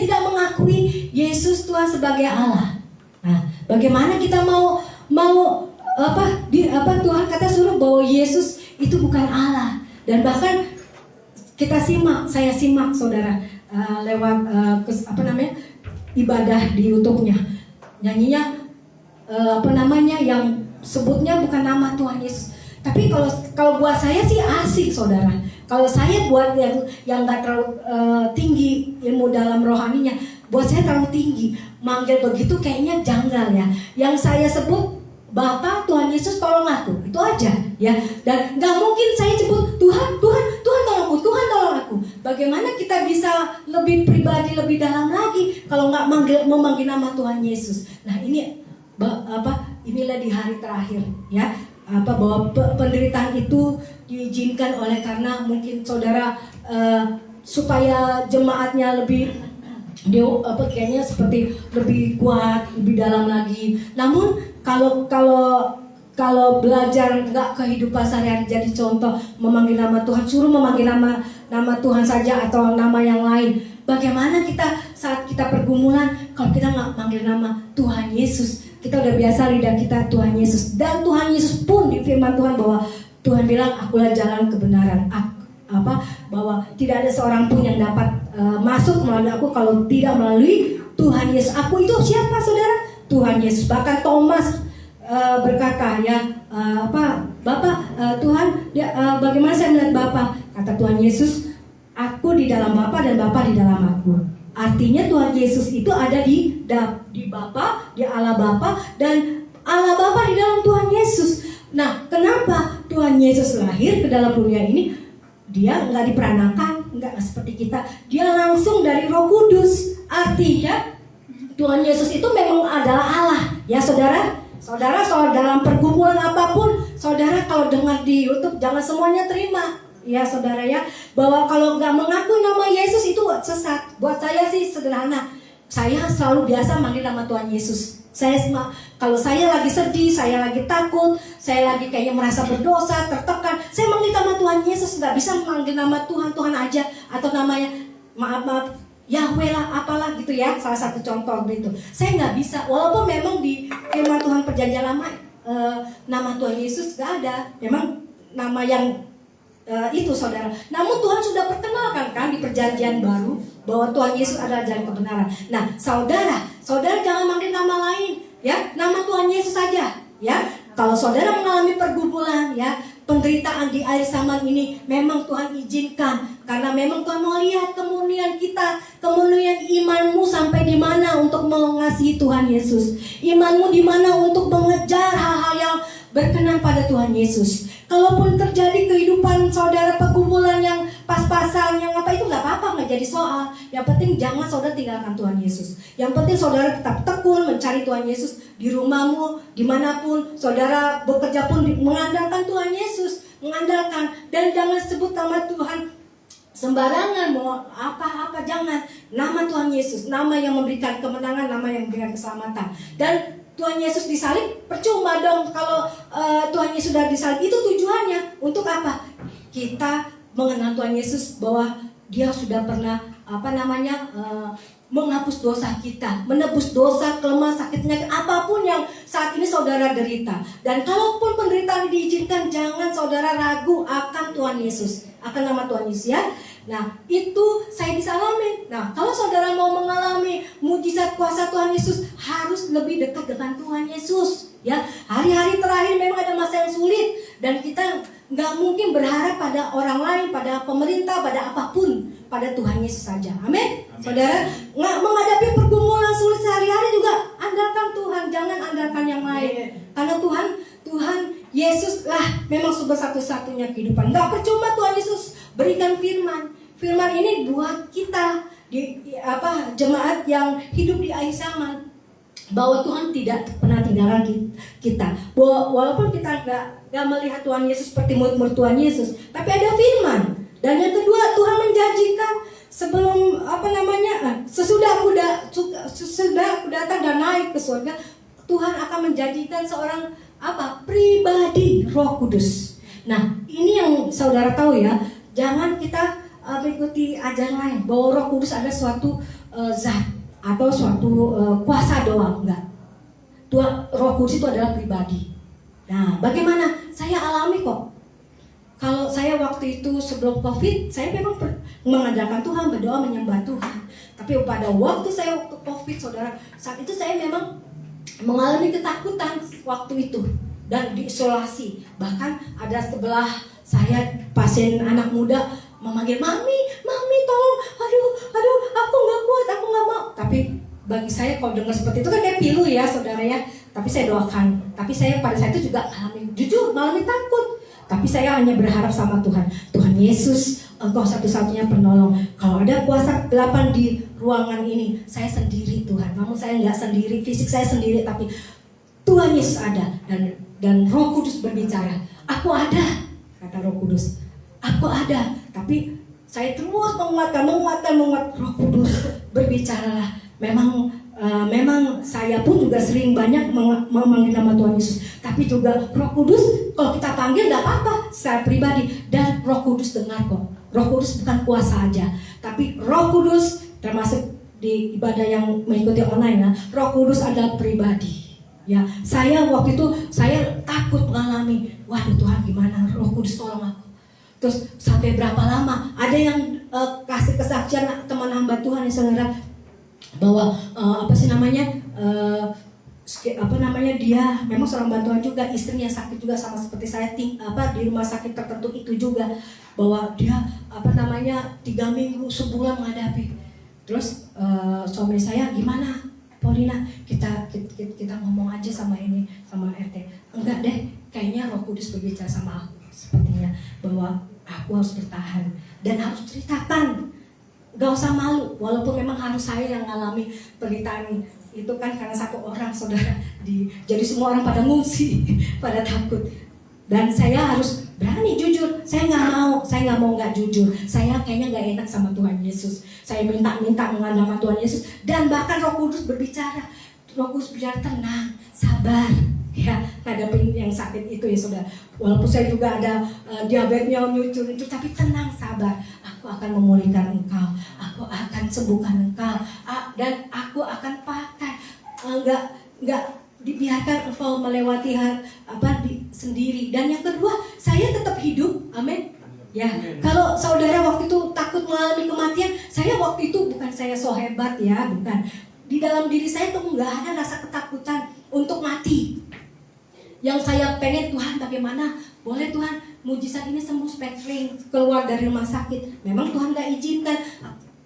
tidak mengakui Yesus Tuhan sebagai Allah. Nah, bagaimana kita mau Tuhan kata suruh bahwa Yesus itu bukan Allah. Dan bahkan saya simak saudara lewat ibadah di YouTube-nya, nyanyinya yang sebutnya bukan nama Tuhan Yesus. Tapi kalau buat saya sih asik saudara. Kalau saya buat yang nggak terlalu tinggi ilmu dalam rohaninya, buat saya terlalu tinggi. Manggil begitu kayaknya janggal ya. Yang saya sebut Bapa, Tuhan Yesus tolong aku, itu aja ya. Dan nggak mungkin saya sebut Tuhan tolong aku. Bagaimana kita bisa lebih pribadi, lebih dalam lagi kalau nggak memanggil nama Tuhan Yesus. Nah ini inilah di hari terakhir ya, bahwa penderitaan itu diizinkan oleh karena mungkin saudara supaya jemaatnya lebih kayaknya seperti lebih kuat, lebih dalam lagi. Namun kalau belajar nggak kehidupan sehari-hari jadi contoh memanggil nama Tuhan, suruh memanggil nama Tuhan saja atau nama yang lain. Bagaimana kita saat kita pergumulan kalau kita nggak manggil nama Tuhan Yesus? Kita udah biasa lidah kita Tuhan Yesus, dan Tuhan Yesus pun di firman Tuhan bahwa Tuhan bilang akulah jalan kebenaran, bahwa tidak ada seorang pun yang dapat masuk melalui aku kalau tidak melalui Tuhan Yesus. Aku itu siapa saudara? Tuhan Yesus. Bahkan Thomas berkata ya, Bapak Tuhan, bagaimana saya melihat Bapak? Kata Tuhan Yesus, aku di dalam Bapa dan Bapa di dalam aku. Artinya Tuhan Yesus itu ada di Bapa, di Allah Bapa, dan Allah Bapa di dalam Tuhan Yesus. Nah, kenapa Tuhan Yesus lahir ke dalam dunia ini? Dia nggak diperanakan, nggak seperti kita. Dia langsung dari Roh Kudus. Artinya Tuhan Yesus itu memang adalah Allah. Ya saudara dalam pergumulan apapun, saudara kalau dengar di YouTube jangan semuanya terima. Ya saudara ya, bahwa kalau nggak mengakui nama Yesus itu sesat. Buat saya sih sederhana. Saya selalu biasa manggil nama Tuhan Yesus. Kalau saya lagi sedih, saya lagi takut, saya lagi kayaknya merasa berdosa, tertekan, saya manggil nama Tuhan Yesus. Nggak bisa manggil nama Tuhan aja, atau namanya maaf Yahweh lah, apalah gitu ya. Salah satu contoh gitu. Saya nggak bisa, walaupun memang di firman Tuhan Perjanjian Lama nama Tuhan Yesus nggak ada. Memang nama yang itu saudara. Namun Tuhan sudah perkenalkan kan di Perjanjian Baru bahwa Tuhan Yesus adalah jalan kebenaran. Nah, saudara jangan manggil nama lain, ya. Nama Tuhan Yesus saja, ya. Kalau saudara mengalami pergumulan, ya, penderitaan di akhir zaman ini, memang Tuhan izinkan karena memang Tuhan mau lihat kemurnian kita, kemurnian imanmu sampai di mana untuk mengasihi Tuhan Yesus. Imanmu di mana untuk mengejar hal-hal yang berkenan pada Tuhan Yesus. Kalaupun terjadi kehidupan saudara pergumulan yang pas-pasan, yang apa itu nggak apa-apa, nggak jadi soal. Yang penting jangan saudara tinggalkan Tuhan Yesus. Yang penting saudara tetap tekun mencari Tuhan Yesus di rumahmu, dimanapun saudara bekerja pun mengandalkan Tuhan Yesus, mengandalkan, dan jangan sebut nama Tuhan sembarangan, mau apa-apa jangan. Nama Tuhan Yesus, nama yang memberikan kemenangan, nama yang memberikan keselamatan. Dan Tuhan Yesus disalib, percuma dong kalau Tuhan Yesus sudah disalib. Itu tujuannya untuk apa? Kita mengenal Tuhan Yesus bahwa Dia sudah pernah menghapus dosa kita, menebus dosa, kelemahan, sakit, penyakit, apapun yang saat ini saudara derita. Dan kalaupun penderitaan diizinkan, jangan saudara ragu akan Tuhan Yesus, akan nama Tuhan Yesus ya. Nah, itu saya bisa alami. Nah, kalau saudara mau mengalami mujizat kuasa Tuhan Yesus, harus lebih dekat dengan Tuhan Yesus. Ya, hari-hari terakhir memang ada masa yang sulit, dan kita nggak mungkin berharap pada orang lain, pada pemerintah, pada apapun, pada Tuhan Yesus saja. Amin. Saudara, nggak menghadapi pergumulan sulit sehari-hari juga andalkan Tuhan, jangan andalkan yang lain. Karena Tuhan Yesus lah memang sumber satu-satunya kehidupan. Nggak percuma Tuhan Yesus berikan firman. Firman ini buat kita di jemaat yang hidup di akhir zaman. bahwa Tuhan tidak pernah tinggalkan kita. Walaupun kita nggak melihat Tuhan Yesus seperti murid-murid Tuhan Yesus, tapi ada firman. Dan yang kedua, Tuhan menjanjikan sebelum sesudah aku datang dan naik ke surga, Tuhan akan menjanjikan seorang pribadi Roh Kudus. Nah, ini yang saudara tahu ya, jangan kita mengikuti ajaran lain bahwa Roh Kudus ada suatu zat atau suatu kuasa doang, enggak. Roh Kudus itu adalah pribadi. Nah, bagaimana? Saya alami kok. Kalau saya waktu itu sebelum COVID, saya memang mengandalkan Tuhan, berdoa menyembah Tuhan. Tapi pada waktu COVID, saudara, saat itu saya memang mengalami ketakutan waktu itu dan diisolasi. Bahkan ada sebelah saya pasien anak muda memanggil, mami tolong, aduh, aku nggak kuat, aku nggak mau. Tapi bagi saya kalau dengar seperti itu kan kayak pilu ya, saudara ya. Tapi saya doakan. Tapi saya pada saat itu juga mengalami takut. Tapi saya hanya berharap sama Tuhan. Tuhan Yesus, Engkau satu-satunya penolong. Kalau ada kuasa 8 di ruangan ini, saya sendiri Tuhan. Namun saya nggak sendiri, fisik saya sendiri, tapi Tuhan Yesus ada. Dan Roh Kudus berbicara. Aku ada, kata Roh Kudus. Aku ada. Tapi saya terus menguatkan. Roh Kudus berbicaralah. Memang saya pun juga sering banyak memanggil nama Tuhan Yesus. Tapi juga Roh Kudus, kalau kita panggil gak apa-apa, saya pribadi. Dan Roh Kudus dengar kok. Roh Kudus bukan kuasa aja, tapi Roh Kudus termasuk di ibadah yang mengikuti online ya, Roh Kudus adalah pribadi. Ya, saya waktu itu saya takut mengalami, waduh Tuhan gimana, Roh Kudus tolong aku. Terus sampai berapa lama? Ada yang kasih kesaksian teman hamba Tuhan ya saudara, bahwa dia memang seorang bantuan juga, istrinya sakit juga sama seperti saya di rumah sakit tertentu itu juga, bahwa dia 3 minggu sebulan menghadapi. Terus suami saya, gimana Paulina, kita ngomong aja sama RT. Enggak deh, kayaknya Roh Kudus berbicara sama aku sepertinya bahwa aku harus bertahan dan harus ceritakan. Gak usah malu, walaupun memang harus saya yang ngalami penderitaan itu kan karena satu orang saudara. Jadi semua orang pada ngungsi, pada takut. Dan saya harus berani jujur. Saya nggak mau nggak jujur. Saya kayaknya nggak enak sama Tuhan Yesus. Saya minta mengandalkan Tuhan Yesus. Dan bahkan Roh Kudus berbicara. Roh Kudus berbicara, tenang, sabar. Ya, ngadepin yang sakit itu ya saudara. Walaupun saya juga ada diabetesnya nyucur, tapi tenang, sabar. Aku akan memulihkan engkau, aku akan sembuhkan engkau, dan aku akan pakai. Enggak dibiarkan engkau melewati sendiri. Dan yang kedua, saya tetap hidup, amin. Ya, kalau saudara waktu itu takut mengalami kematian, saya waktu itu bukan saya so hebat ya, bukan. Di dalam diri saya tuh nggak ada rasa ketakutan untuk mati. Yang saya pengen, Tuhan bagaimana? Boleh Tuhan, mujizat ini sembuh supaya kering, keluar dari rumah sakit. Memang Tuhan gak izinkan,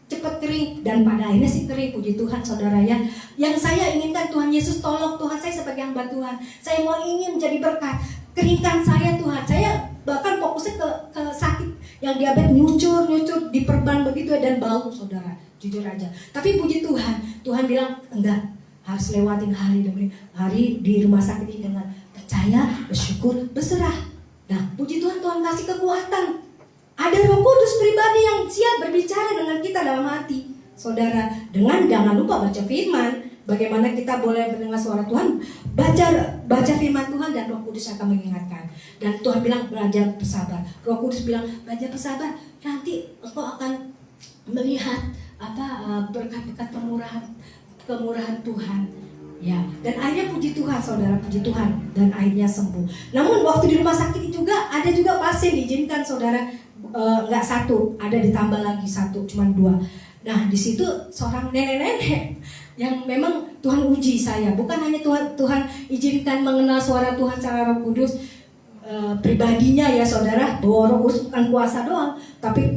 cepat kering. Dan pada akhirnya sih kering, puji Tuhan saudara ya. Yang saya inginkan, Tuhan Yesus tolong Tuhan, saya sebagai hamba Tuhan. Saya mau ingin menjadi berkat. Keringkan saya Tuhan. Saya bahkan fokusnya ke sakit. Yang diabetes nyucur, diperban begitu ya, dan bau saudara. Jujur aja. Tapi puji Tuhan, Tuhan bilang enggak. Harus lewatin hari demi hari di rumah sakit ini dengan percaya, bersyukur, berserah. Nah, puji Tuhan, Tuhan kasih kekuatan. Ada Roh Kudus pribadi yang siap berbicara dengan kita dalam hati. Saudara, dengan jangan lupa baca firman. Bagaimana kita boleh mendengar suara Tuhan? Baca firman Tuhan dan Roh Kudus akan mengingatkan. Dan Tuhan bilang belajar bersabar. Roh Kudus bilang belajar bersabar. Nanti engkau akan melihat berkat-berkat kemurahan Tuhan. Ya, dan akhirnya puji Tuhan saudara, puji Tuhan, dan akhirnya sembuh. Namun waktu di rumah sakit juga ada juga pasien diizinkan saudara, nggak 1, ada ditambah lagi 1, cuma 2. Nah di situ seorang nenek-nenek yang memang Tuhan uji saya, bukan hanya Tuhan izinkan mengenal suara Tuhan secara Roh Kudus pribadinya ya saudara, bahwa Roh Kudus bukan kuasa doang, tapi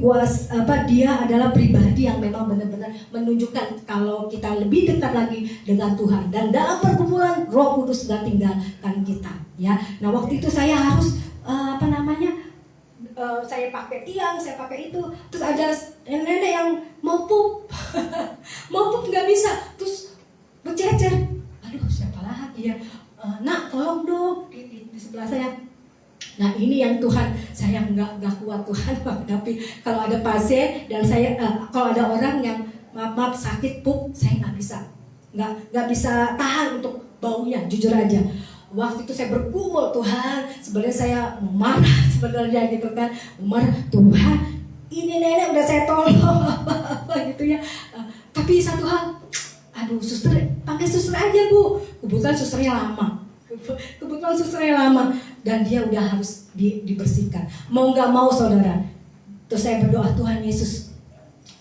dia adalah pribadi yang memang benar-benar menunjukkan kalau kita lebih dekat lagi dengan Tuhan. Dan dalam pergumulan Roh Kudus gak tinggalkan kita ya. Nah waktu itu saya harus saya pakai tiang, saya pakai itu. Terus ada nenek yang mau pup mau pup nggak bisa, terus bercecer. apalagi ya, nak tolong dong di sebelah saya. Nah ini yang Tuhan, saya nggak kuat Tuhan menghadapi kalau ada pasien dan saya kalau ada orang yang maaf sakit saya nggak bisa tahan untuk baunya, jujur aja. Waktu itu saya bergumul, Tuhan sebenarnya saya marah sebenarnya gitu kan, marah Tuhan, ini nenek udah saya tolong apa gitu ya. Tapi satu hal, aduh suster, panggil suster aja Bu. Kebetulan susternya lama dan dia udah harus dibersihkan. Mau nggak mau saudara, terus saya berdoa, Tuhan Yesus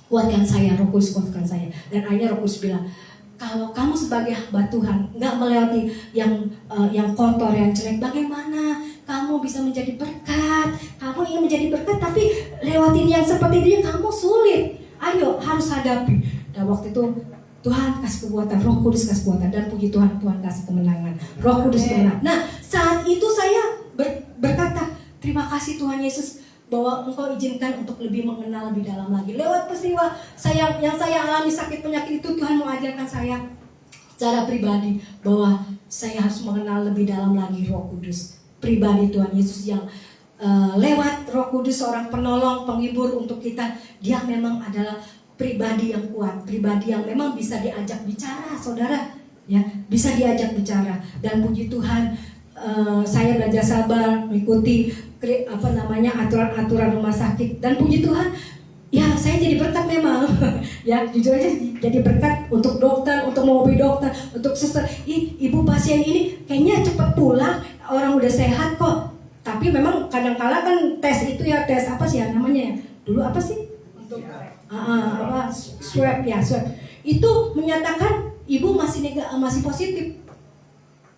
kuatkan saya, Roh Kudus kuatkan saya. Dan akhirnya Roh Kudus bilang, kalau kamu sebagai hamba Tuhan nggak melewati yang kotor, yang jelek, bagaimana kamu bisa menjadi berkat? Kamu ingin menjadi berkat tapi lewatin yang seperti dia kamu sulit. Ayo harus hadapi. Dan waktu itu Tuhan kasih kekuatan, Roh Kudus kasih kekuatan, dan puji Tuhan, Tuhan kasih kemenangan, Roh Kudus kemenangan. Nah saat itu saya berkata, terima kasih Tuhan Yesus bahwa Engkau izinkan untuk lebih mengenal lebih dalam lagi. Lewat peristiwa yang saya alami sakit penyakit itu, Tuhan mengajarkan saya secara pribadi bahwa saya harus mengenal lebih dalam lagi Roh Kudus. Pribadi Tuhan Yesus yang lewat Roh Kudus, seorang penolong, penghibur untuk kita. Dia memang adalah pribadi yang kuat, pribadi yang memang bisa diajak bicara, saudara, ya, bisa diajak bicara. Dan puji Tuhan, saya belajar sabar, mengikuti aturan-aturan rumah sakit, dan puji Tuhan, ya saya jadi berkat memang, ya jujur aja jadi berkat untuk dokter, untuk mobil dokter, untuk suster. Ibu pasien ini kayaknya cepat pulang, orang udah sehat kok. Tapi memang kadang-kala kan tes itu ya, tes apa sih ya namanya ya? Dulu apa sih? Untuk swab ya, swab. Itu menyatakan ibu masih positif.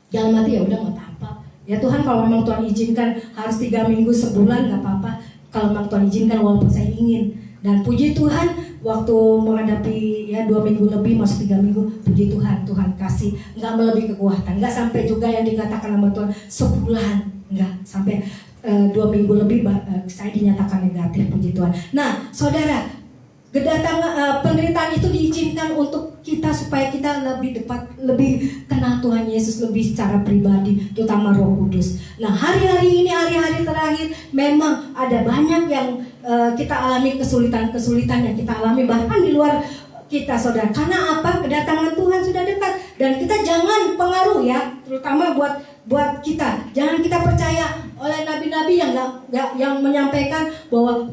Dalam hati ya udah nggak apa-apa. Ya Tuhan, kalau memang Tuhan izinkan harus 3 minggu sebulan nggak apa-apa. Kalau memang Tuhan izinkan, walaupun saya ingin. Dan puji Tuhan, waktu menghadapi ya 2 minggu lebih masuk 3 minggu, puji Tuhan, Tuhan kasih nggak melebihi kekuatan, nggak sampai juga yang dikatakan sama Tuhan sebulan, nggak sampai 2 minggu lebih saya dinyatakan negatif, puji Tuhan. Nah saudara, kedatangan penderitaan itu diizinkan untuk kita supaya kita lebih kenal Tuhan Yesus lebih secara pribadi, terutama Roh Kudus. Nah hari-hari ini, hari-hari terakhir, memang ada banyak yang kita alami, kesulitan-kesulitan yang kita alami bahkan di luar kita, saudara. Karena apa? Kedatangan Tuhan sudah dekat, dan kita jangan pengaruh ya, terutama buat kita. Jangan kita percaya oleh nabi-nabi yang menyampaikan bahwa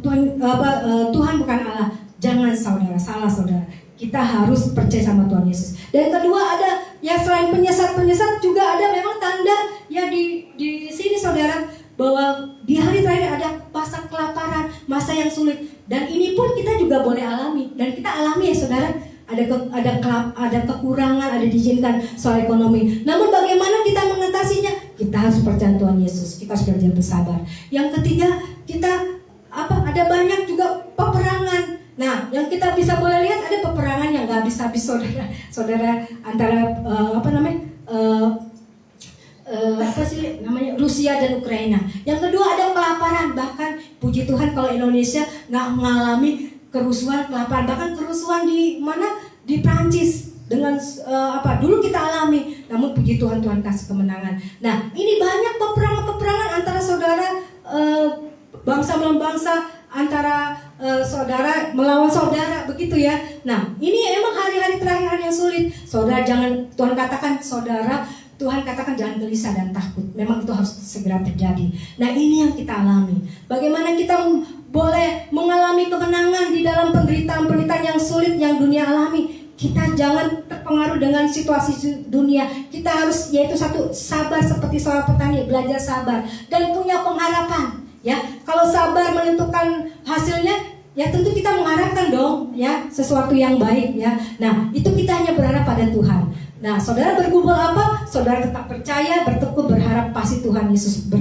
Tuhan bukan Allah. Jangan saudara, salah saudara. Kita harus percaya sama Tuhan Yesus. Dan kedua, ada ya selain penyesat juga ada memang tanda ya di sini saudara, bahwa di hari terakhir ada masa kelaparan, masa yang sulit. Dan ini pun kita juga boleh alami, dan kita alami ya saudara. Ada kekurangan, ada diizinkan soal ekonomi. Namun bagaimana kita mengatasinya? Kita harus percaya Tuhan Yesus. Kita harus belajar bersabar. Yang ketiga, ada banyak juga peperangan. Nah, yang kita bisa boleh lihat ada peperangan yang nggak habis-habis saudara antara Rusia dan Ukraina. Yang kedua ada kelaparan, bahkan puji Tuhan kalau Indonesia nggak mengalami kerusuhan, kelaparan, bahkan kerusuhan di mana, di Prancis dengan dulu kita alami. Namun puji Tuhan, Tuhan kasih kemenangan. Nah ini banyak peperangan antara saudara, bangsa melawan bangsa, antara saudara melawan saudara, begitu ya. Nah ini emang hari-hari terakhir yang sulit. Saudara jangan, Tuhan katakan jangan gelisah dan takut. Memang itu harus segera terjadi. Nah ini yang kita alami. Bagaimana kita boleh mengalami kemenangan di dalam penderitaan yang sulit yang dunia alami. Kita jangan terpengaruh dengan situasi dunia. Kita harus, yaitu satu, sabar seperti seorang petani, belajar sabar dan punya pengharapan. Ya, kalau sabar menentukan hasilnya, ya tentu kita mengharapkan dong, ya sesuatu yang baik, ya. Nah, itu kita hanya berharap pada Tuhan. Nah, saudara bergumul apa? Saudara tetap percaya, bertekun, berharap pasti Tuhan Yesus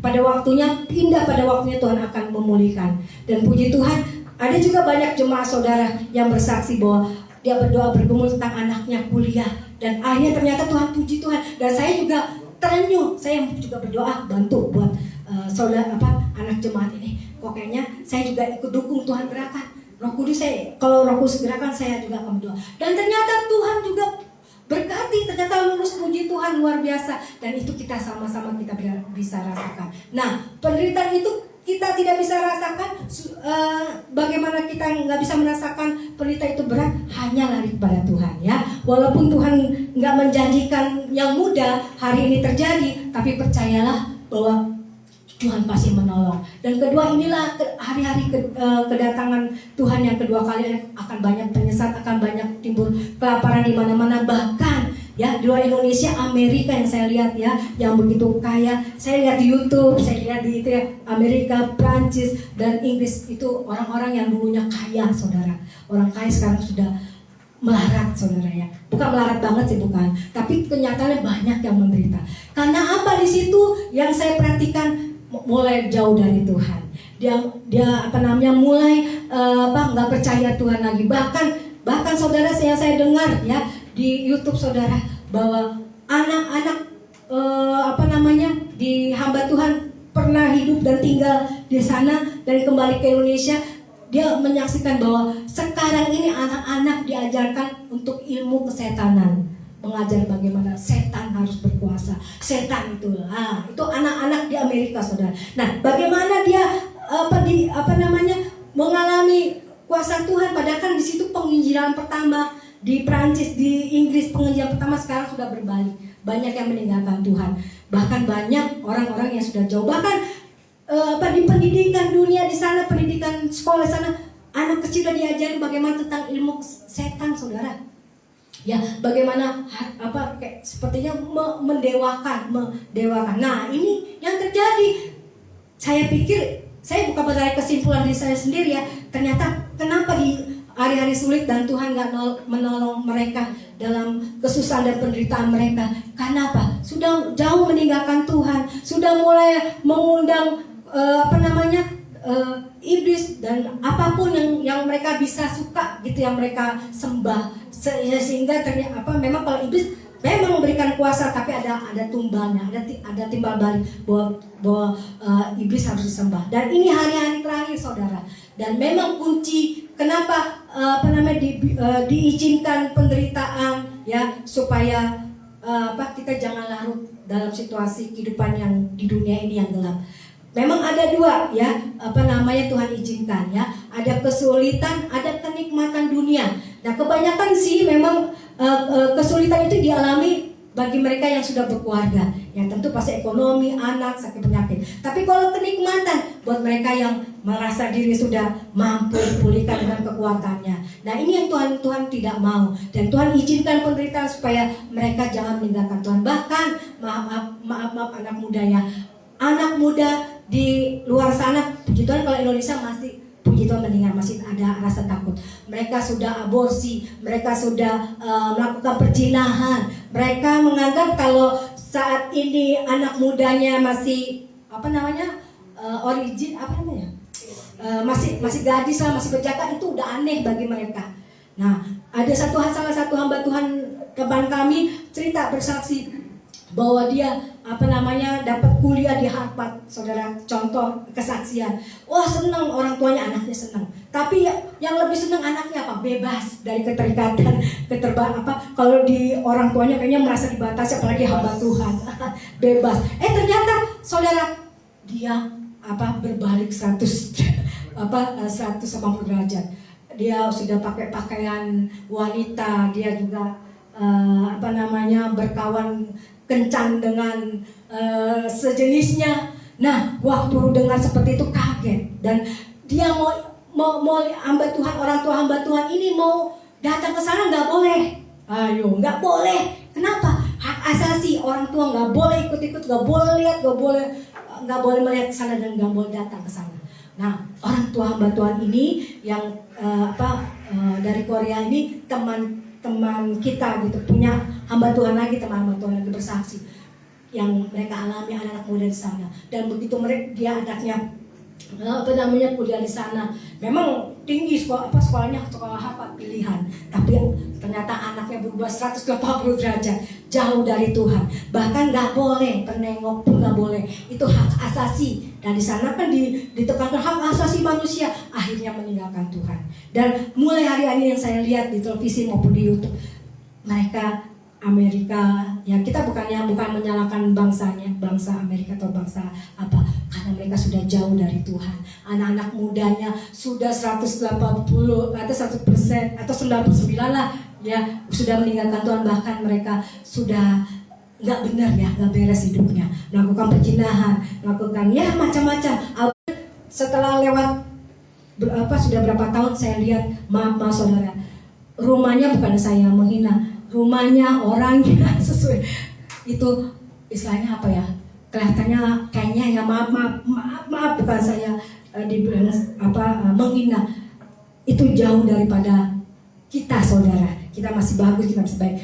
pada waktunya, pindah pada waktunya Tuhan akan memulihkan. Dan puji Tuhan, ada juga banyak jemaat saudara yang bersaksi bahwa dia berdoa bergumul tentang anaknya kuliah, dan akhirnya ternyata Tuhan, puji Tuhan. Dan saya juga terenyuh, saya juga berdoa bantu buat anak jemaat ini. Kok kayaknya saya juga ikut dukung Tuhan gerakan Roh Kudus. Kalau Roh Kudus gerakan, saya juga akan berdoa. Dan ternyata Tuhan juga berkati, ternyata lulus, puji Tuhan, luar biasa. Dan itu kita sama-sama kita bisa rasakan. Nah, penderitaan itu kita tidak bisa rasakan. Bagaimana kita nggak bisa merasakan penderitaan itu berat? Hanya lari kepada Tuhan ya. Walaupun Tuhan nggak menjanjikan yang mudah hari ini terjadi, tapi percayalah bahwa Tuhan pasti menolong. Dan kedua, inilah hari-hari kedatangan Tuhan yang kedua kali, akan banyak penyesat, akan banyak timbul kelaparan di mana-mana. Bahkan ya, di luar Indonesia, Amerika yang saya lihat ya, yang begitu kaya. Saya lihat di YouTube, saya lihat di itu ya, Amerika, Prancis, dan Inggris, itu orang-orang yang dulunya kaya, saudara. Orang kaya sekarang sudah melarat, saudara ya. Bukan melarat banget sih, bukan. Tapi kenyataannya banyak yang menderita. Karena apa di situ yang saya perhatikan? Mulai jauh dari Tuhan. Dia mulai nggak percaya Tuhan lagi. Bahkan saudara, saya dengar ya di YouTube saudara, bahwa anak-anak di hamba Tuhan pernah hidup dan tinggal di sana dan kembali ke Indonesia. Dia menyaksikan bahwa sekarang ini anak-anak diajarkan untuk ilmu kesetanan, mengajar bagaimana setan harus berkuasa. Setan itu anak-anak di Amerika, saudara. Nah, bagaimana dia mengalami kuasa Tuhan? Padahal kan di situ penginjilan pertama di Prancis, di Inggris, penginjilan pertama sekarang sudah berbalik. Banyak yang meninggalkan Tuhan. Bahkan banyak orang-orang yang sudah jauh. Bahkan di pendidikan dunia di sana, pendidikan sekolah di sana, anak kecil sudah diajari bagaimana tentang ilmu setan, saudara. Ya, bagaimana sepertinya mendewakan. Nah, ini yang terjadi. Saya pikir, saya bukan menarik kesimpulan diri saya sendiri ya. Ternyata kenapa di hari-hari sulit dan Tuhan nggak menolong mereka dalam kesusahan dan penderitaan mereka? Karena apa? Sudah jauh meninggalkan Tuhan, sudah mulai mengundang iblis dan apapun yang mereka bisa suka gitu, yang mereka sembah. Sehingga ternyata memang kalau iblis memang memberikan kuasa, tapi ada tumbalnya, ada timbal balik bahwa iblis harus disembah. Dan ini hari-hari terakhir, saudara. Dan memang kunci kenapa diizinkan penderitaan ya, supaya kita jangan larut dalam situasi kehidupan yang di dunia ini yang gelap. Memang ada dua ya, Tuhan izinkan ya. Ada kesulitan, ada kenikmatan dunia. Nah, kebanyakan sih memang kesulitan itu dialami bagi mereka yang sudah berkeluarga. Ya tentu pasti ekonomi, anak, sakit penyakit. Tapi kalau kenikmatan buat mereka yang merasa diri sudah mampu dipulihkan dengan kekuatannya. Nah, ini yang Tuhan tidak mau. Dan Tuhan izinkan penderitaan supaya mereka jangan meninggalkan Tuhan. Bahkan maaf anak muda ya. Anak muda di luar sana, puji Tuhan kalau Indonesia masih, puji Tuhan mendengar masih ada rasa takut. Mereka sudah aborsi, mereka sudah melakukan perzinahan. Mereka menganggap kalau saat ini anak mudanya masih masih gadis lah, masih berjaka, itu udah aneh bagi mereka. Nah, ada salah satu hamba Tuhan teman kami cerita, bersaksi bahwa dia dapat kuliah di Harvard, saudara. Contoh kesaksian. Wah, senang orang tuanya, anaknya senang. Tapi yang lebih senang anaknya bebas dari keterikatan, kalau di orang tuanya kayaknya merasa dibatasi, apalagi hamba Tuhan. Bebas. Ternyata saudara, dia berbalik 180 derajat. Dia sudah pakai pakaian wanita, dia juga berkawan kencan dengan sejenisnya. Nah, waktu dengar seperti itu kaget, dan dia mau hamba Tuhan, orang tua hamba Tuhan ini mau datang ke sana, nggak boleh. Nggak boleh. Kenapa? Hak asasi orang tua, nggak boleh ikut-ikut, nggak boleh lihat, nggak boleh melihat ke sana, dan nggak boleh datang ke sana. Nah, orang tua hamba Tuhan ini yang dari Korea ini, teman kita gitu, punya hamba Tuhan lagi, teman hamba Tuhan lagi bersaksi yang mereka alami anak-anak muda di sana. Dan begitu dia anaknya kuliah di sana, memang tinggi sekolahnya, sekolah Harvard pilihan, tapi ternyata anaknya berubah 180 derajat, jauh dari Tuhan. Bahkan nggak boleh penengok pun nggak boleh, itu hak asasi. Dan di sana kan ditekankan hak asasi manusia, akhirnya meninggalkan Tuhan. Dan mulai hari-hari yang saya lihat di televisi maupun di YouTube, mereka Amerika, ya kita bukan menyalahkan bangsa Amerika atau bangsa apa, karena mereka sudah jauh dari Tuhan. Anak-anak mudanya sudah 180 atau 100% atau 99 lah ya, sudah meninggalkan Tuhan, bahkan mereka sudah nggak benar ya, nggak beres hidupnya, melakukan perzinahan, melakukan ya macam-macam. Setelah lewat sudah berapa tahun saya lihat, maaf saudara, rumahnya bukan saya menghina, rumahnya orangnya sesuai itu istilahnya apa ya, kelihatannya kayaknya ya maaf bukan saya dibilang menghina, itu jauh daripada kita saudara. Kita masih bagus, kita masih baik.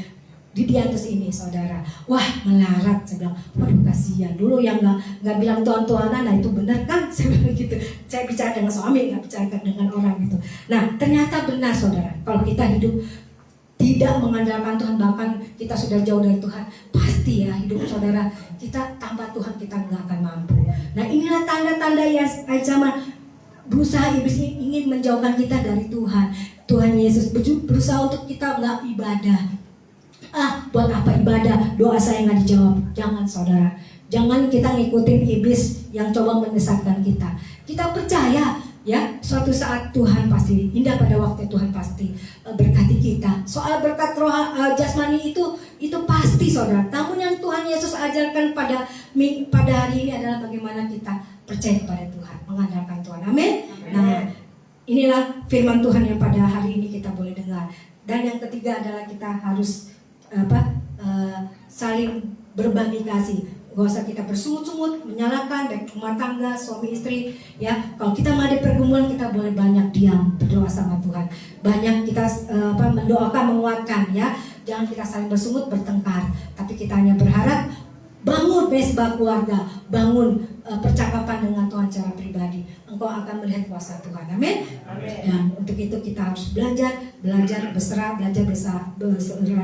Di atas ini saudara, wah melarat, saya bilang, waduh kasihan. Dulu yang nggak bilang tuan-tuanan, nah itu benar kan, saya bilang gitu. Saya bicara dengan suami, nggak bicara dengan orang gitu. Nah ternyata benar saudara, kalau kita hidup tidak mengandalkan Tuhan, bahkan kita sudah jauh dari Tuhan, pasti ya hidup saudara kita tanpa Tuhan kita nggak akan mampu. Nah inilah tanda-tanda yang zaman berusaha iblis ingin menjauhkan kita dari Tuhan. Tuhan Yesus berusaha untuk kita nggak ibadah. Buat apa ibadah? Doa saya nggak dijawab. Jangan saudara, jangan kita ngikutin iblis yang coba menyesatkan kita. Kita percaya ya, suatu saat Tuhan pasti indah, pada waktu Tuhan pasti berkati kita. Soal berkat roh jasmani itu pasti saudara. Namun yang Tuhan Yesus ajarkan pada hari ini adalah bagaimana kita percaya kepada Tuhan, mengandalkan Tuhan. Amin. Nah, inilah firman Tuhan yang pada hari ini kita boleh dengar. Dan yang ketiga adalah kita harus saling berbagi kasih. Gak usah kita bersungut-sungut, menyalahkan baik rumah tangga, suami istri ya. Kalau kita mau ada pergumulan, kita boleh banyak diam, berdoa sama Tuhan. Banyak kita mendoakan, menguatkan ya. Jangan kita saling bersungut, bertengkar, tapi kita hanya berharap bangun mesbah keluarga, bangun percakapan dengan Tuhan secara pribadi. Engkau akan melihat kuasa Tuhan. Amin. Dan untuk itu kita harus belajar berserah, belajar berserah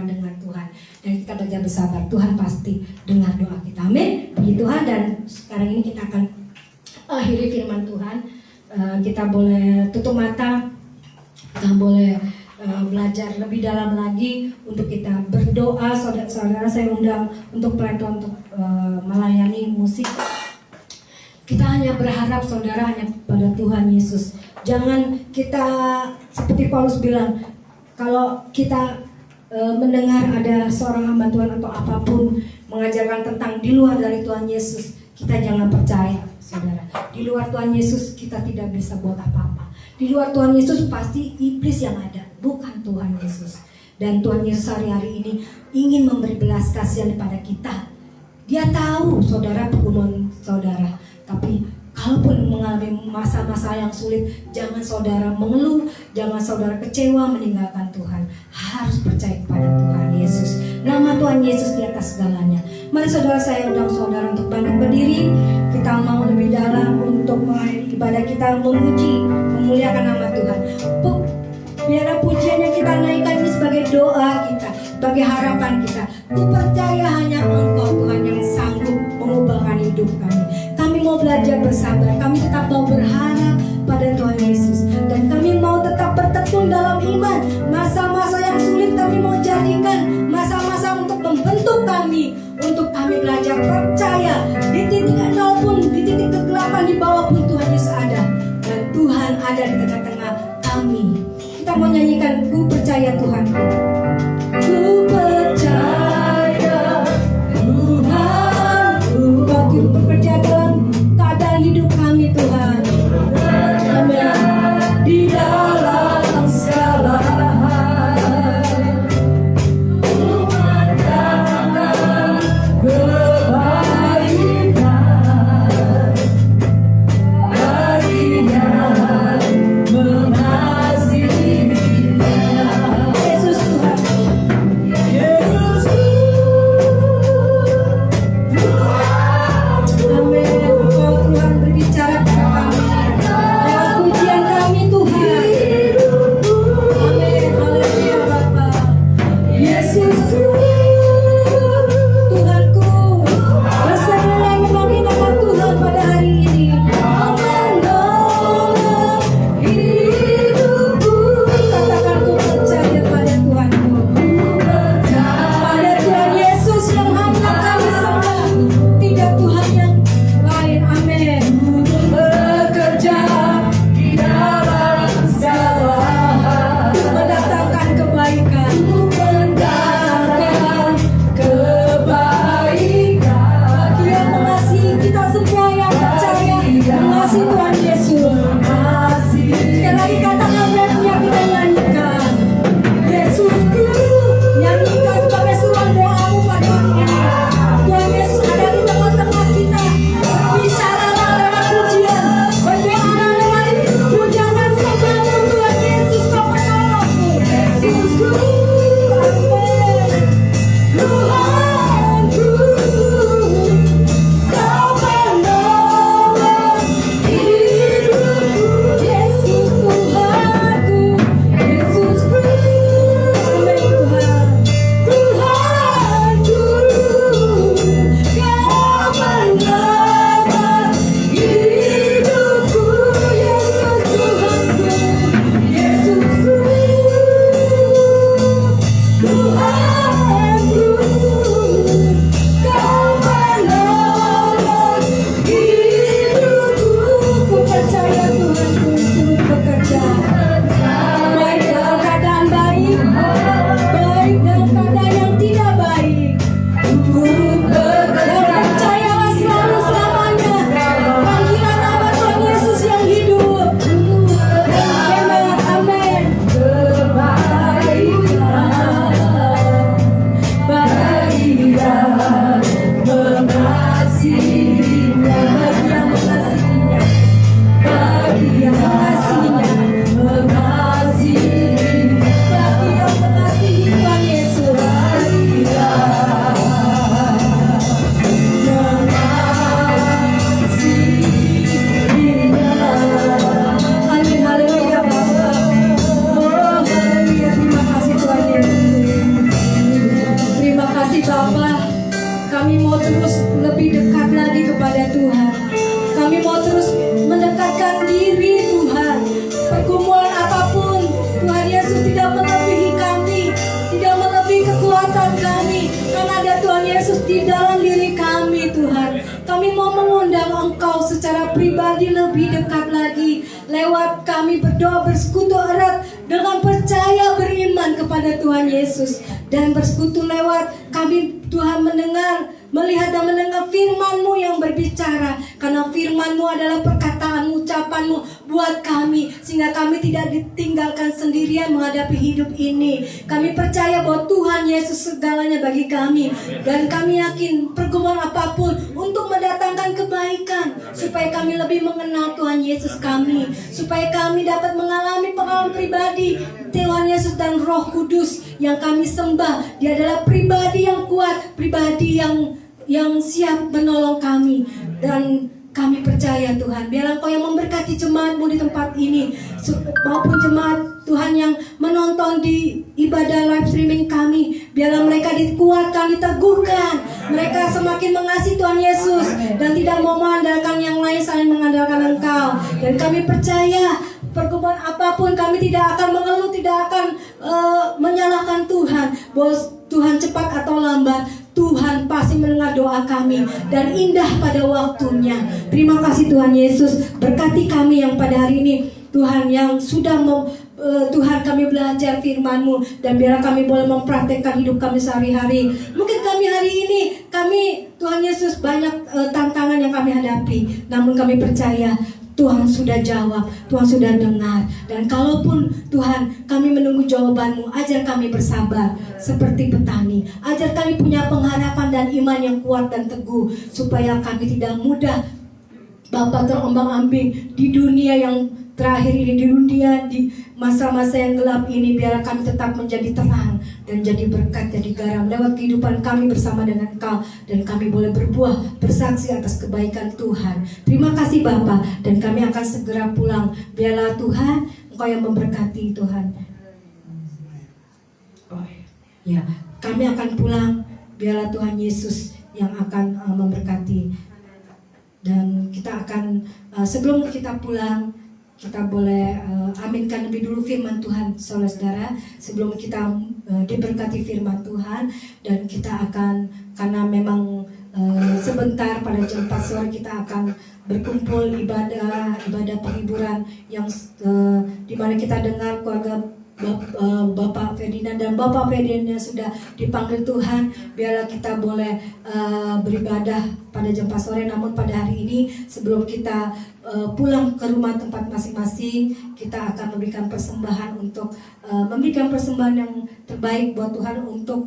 dengan Tuhan. Dan kita belajar bersabar. Tuhan pasti dengar doa kita. Amin. Puji Tuhan. Dan sekarang ini kita akan akhiri firman Tuhan. Kita boleh tutup mata. Kita boleh belajar lebih dalam lagi untuk kita berdoa. Saudara-saudara, saya undang untuk pelayan untuk melayani musik. Kita hanya berharap saudara hanya pada Tuhan Yesus. Jangan kita seperti Paulus bilang, kalau kita mendengar ada seorang hamba Tuhan atau apapun mengajarkan tentang di luar dari Tuhan Yesus, kita jangan percaya saudara. Di luar Tuhan Yesus kita tidak bisa buat apa-apa. Di luar Tuhan Yesus pasti iblis yang ada, bukan Tuhan Yesus. Dan Tuhan Yesus hari-hari ini ingin memberi belas kasihan kepada kita. Dia tahu saudara pergumulan saudara. Tapi kalaupun mengalami masa-masa yang sulit, jangan saudara mengeluh, jangan saudara kecewa meninggalkan Tuhan. Harus percaya kepada Tuhan Yesus. Nama Tuhan Yesus di atas segalanya. Mari saudara, saya undang saudara untuk bangkit berdiri. Kita mau lebih dalam untuk mengakhiri ibadah kita, memuji, memuliakan nama Tuhan. Biarlah pujian yang kita naikkan ini sebagai doa kita, sebagai harapan kita. Ku percaya hanya Engkau Tuhan yang sanggup mengubahkan hidup kami. Kami mau belajar bersabar, kami tetap mau berharap pada Tuhan Yesus. Dan kami mau tetap bertekun dalam iman. Masa-masa yang sulit kami mau jadikan masa-masa untuk membentuk kami, untuk kami belajar percaya di titik nol pun, di titik kegelapan di bawah pun Tuhan Yesus ada. Dan Tuhan ada di tengah-tengah kami. Kita mau nyanyikan, ku percaya Tuhan. Ku percaya Tuhan, Kau turut bekerja dalam keadaan hidup kami Tuhan. Amin. Di dalam segala hal, ku mengandalkan kebaikan darinya, mengasihinya. Yesus Tuhan. pribadi lebih dekat lagi. Lewat kami berdoa bersekutu erat dengan percaya beriman kepada Tuhan Yesus. Dan bersekutu lewat kami Tuhan melihat dan mendengar firman-Mu yang berbicara. Karena firman-Mu adalah perkataan ucapan-Mu buat kami, sehingga kami tidak ditinggalkan sendirian menghadapi hidup ini. Kami percaya bahwa Tuhan Yesus segalanya bagi kami. Dan kami yakin pergumulan apapun untuk mendatangkan kebaikan, supaya kami lebih mengenal Tuhan Yesus kami, supaya kami dapat mengalami pengalaman pribadi Tuhan Yesus dan Roh Kudus yang kami sembah. Dia adalah pribadi yang kuat, pribadi yang siap menolong kami. Dan kami percaya Tuhan, biarlah Engkau yang memberkati jemaat-Mu di tempat ini, maupun jemaat Tuhan yang menonton di ibadah live streaming kami. Biarlah mereka dikuatkan, diteguhkan, mereka semakin mengasihi Tuhan Yesus dan tidak mau mengandalkan yang lain selain mengandalkan Engkau. Dan kami percaya pergumulan apapun kami tidak akan mengeluh, tidak akan menyalahkan Tuhan, bahwa Tuhan cepat atau lambat, Tuhan pasti mendengar doa kami dan indah pada waktunya. Terima kasih Tuhan Yesus, berkati kami yang pada hari ini Tuhan, yang sudah Tuhan kami belajar firman-Mu, dan biarlah kami boleh mempraktekkan hidup kami sehari-hari. Mungkin kami hari ini, Tuhan Yesus banyak tantangan yang kami hadapi, namun kami percaya Tuhan sudah jawab, Tuhan sudah dengar. Dan kalaupun Tuhan kami menunggu jawaban-Mu, ajar kami bersabar seperti petani. Ajar kami punya pengharapan dan iman yang kuat dan teguh, supaya kami tidak mudah Bapa terombang-ambing di dunia yang terakhir ini, di dunia di masa-masa yang gelap ini. Biar kami tetap menjadi terang dan jadi berkat, jadi garam lewat kehidupan kami bersama dengan Engkau, dan kami boleh berbuah bersaksi atas kebaikan Tuhan. Terima kasih Bapa, dan kami akan segera pulang. Biarlah Tuhan Engkau yang memberkati Tuhan. Ya, kami akan pulang. Biarlah Tuhan Yesus yang akan memberkati. Dan kita akan sebelum kita pulang, kita boleh aminkan lebih dulu firman Tuhan, saudara-saudara, sebelum kita diberkati firman Tuhan. Dan kita akan, karena memang sebentar pada jam 4 sore kita akan berkumpul ibadah penghiburan yang dimana kita dengar keluarga Bapak Ferdinand, dan Bapak Ferdinand yang sudah dipanggil Tuhan. Biarlah kita boleh beribadah pada jam 4 sore. Namun pada hari ini, sebelum kita pulang ke rumah tempat masing-masing, kita akan memberikan persembahan untuk memberikan persembahan yang terbaik buat Tuhan, untuk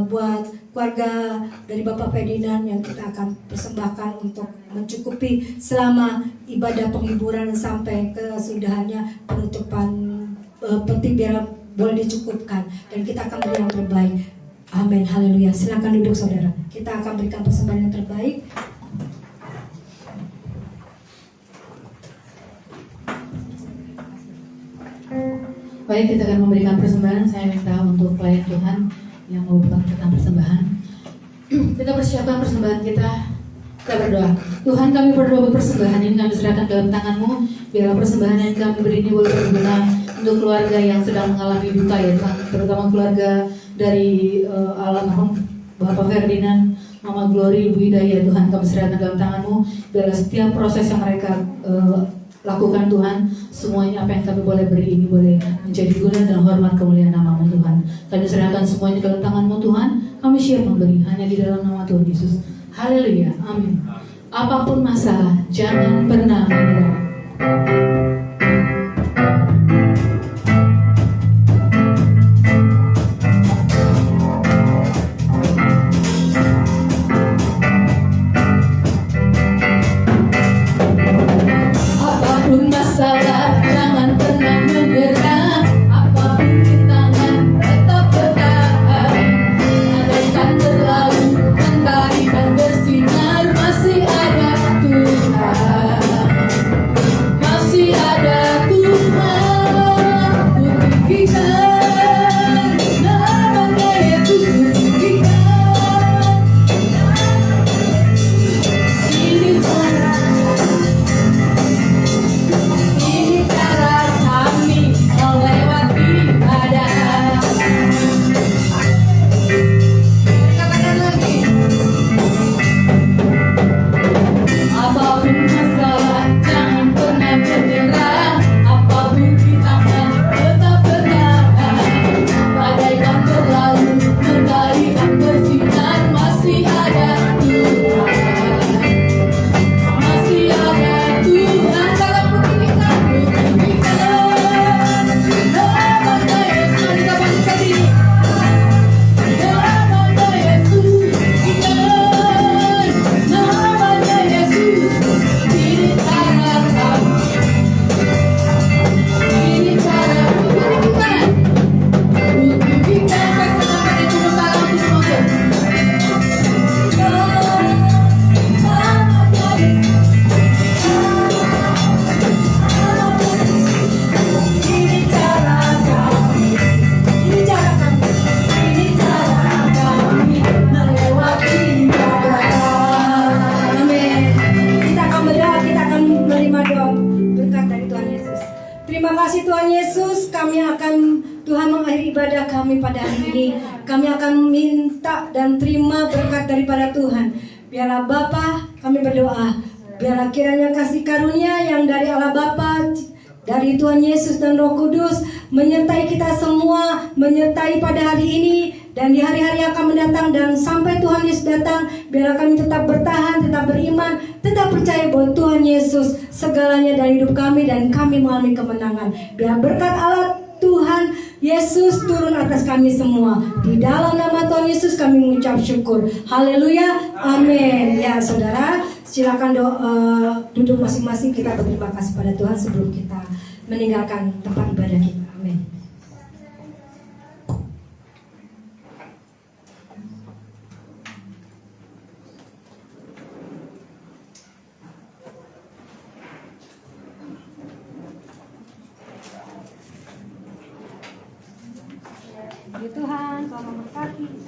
buat keluarga dari Bapak Ferdinand yang kita akan persembahkan untuk mencukupi selama ibadah penghiburan sampai kesudahannya penutupan peti, biar boleh dicukupkan, dan kita akan beri yang terbaik. Amin, haleluya. Silakan duduk saudara. Kita akan berikan persembahan yang terbaik. Baik, kita akan memberikan persembahan. Saya minta untuk pelayan Tuhan yang mau memberikan persembahan. Kita persiapkan persembahan kita. Kita berdoa. Tuhan, kami berdoa persembahan ini kami serahkan dalam tangan-Mu. Biarlah persembahan yang kami beri ini boleh berguna untuk keluarga yang sedang mengalami duka, ya Tuhan, terutama keluarga dari almarhum Bapak Ferdinand, Mama Glory, Ibu Ida, ya Tuhan, kami serahkan dalam tangan-Mu. Biarlah setiap proses yang mereka lakukan Tuhan, semuanya apa yang kami boleh beri ini boleh menjadi guna dan hormat kemuliaan nama-Mu Tuhan. Kami serahkan semuanya dalam tangan-Mu Tuhan. Kami siap memberi hanya di dalam nama Tuhan Yesus. Haleluya, amin. Apapun masalah, jangan pernah menyerah. Apapun masalah, jangan pernah menyerah. Apapun rintangan, tetap bertahan. Andaikan berlalu, mentari dan bersinar, masih ada Tuhan. Masih ada Tuhan mengakhiri ibadah kami pada hari ini, kami akan minta dan terima berkat daripada Tuhan. Biarlah Bapa, kami berdoa, biarlah kiranya kasih karunia yang dari Allah Bapa, dari Tuhan Yesus dan Roh Kudus menyertai kita semua, menyertai pada hari ini dan di hari-hari yang akan mendatang, dan sampai Tuhan Yesus datang, biarlah kami tetap bertahan, tetap beriman, tetap percaya bahwa Tuhan Yesus segalanya dari hidup kami dan kami mengalami kemenangan. Biar berkat Allah Tuhan Yesus turun atas kami semua. Di dalam nama Tuhan Yesus kami mengucap syukur. Haleluya, amin. Ya saudara, silakan duduk masing-masing. Kita berterima kasih pada Tuhan sebelum kita meninggalkan tempat ibadah kita. Amin. Tuhan, Tuhan memberkati.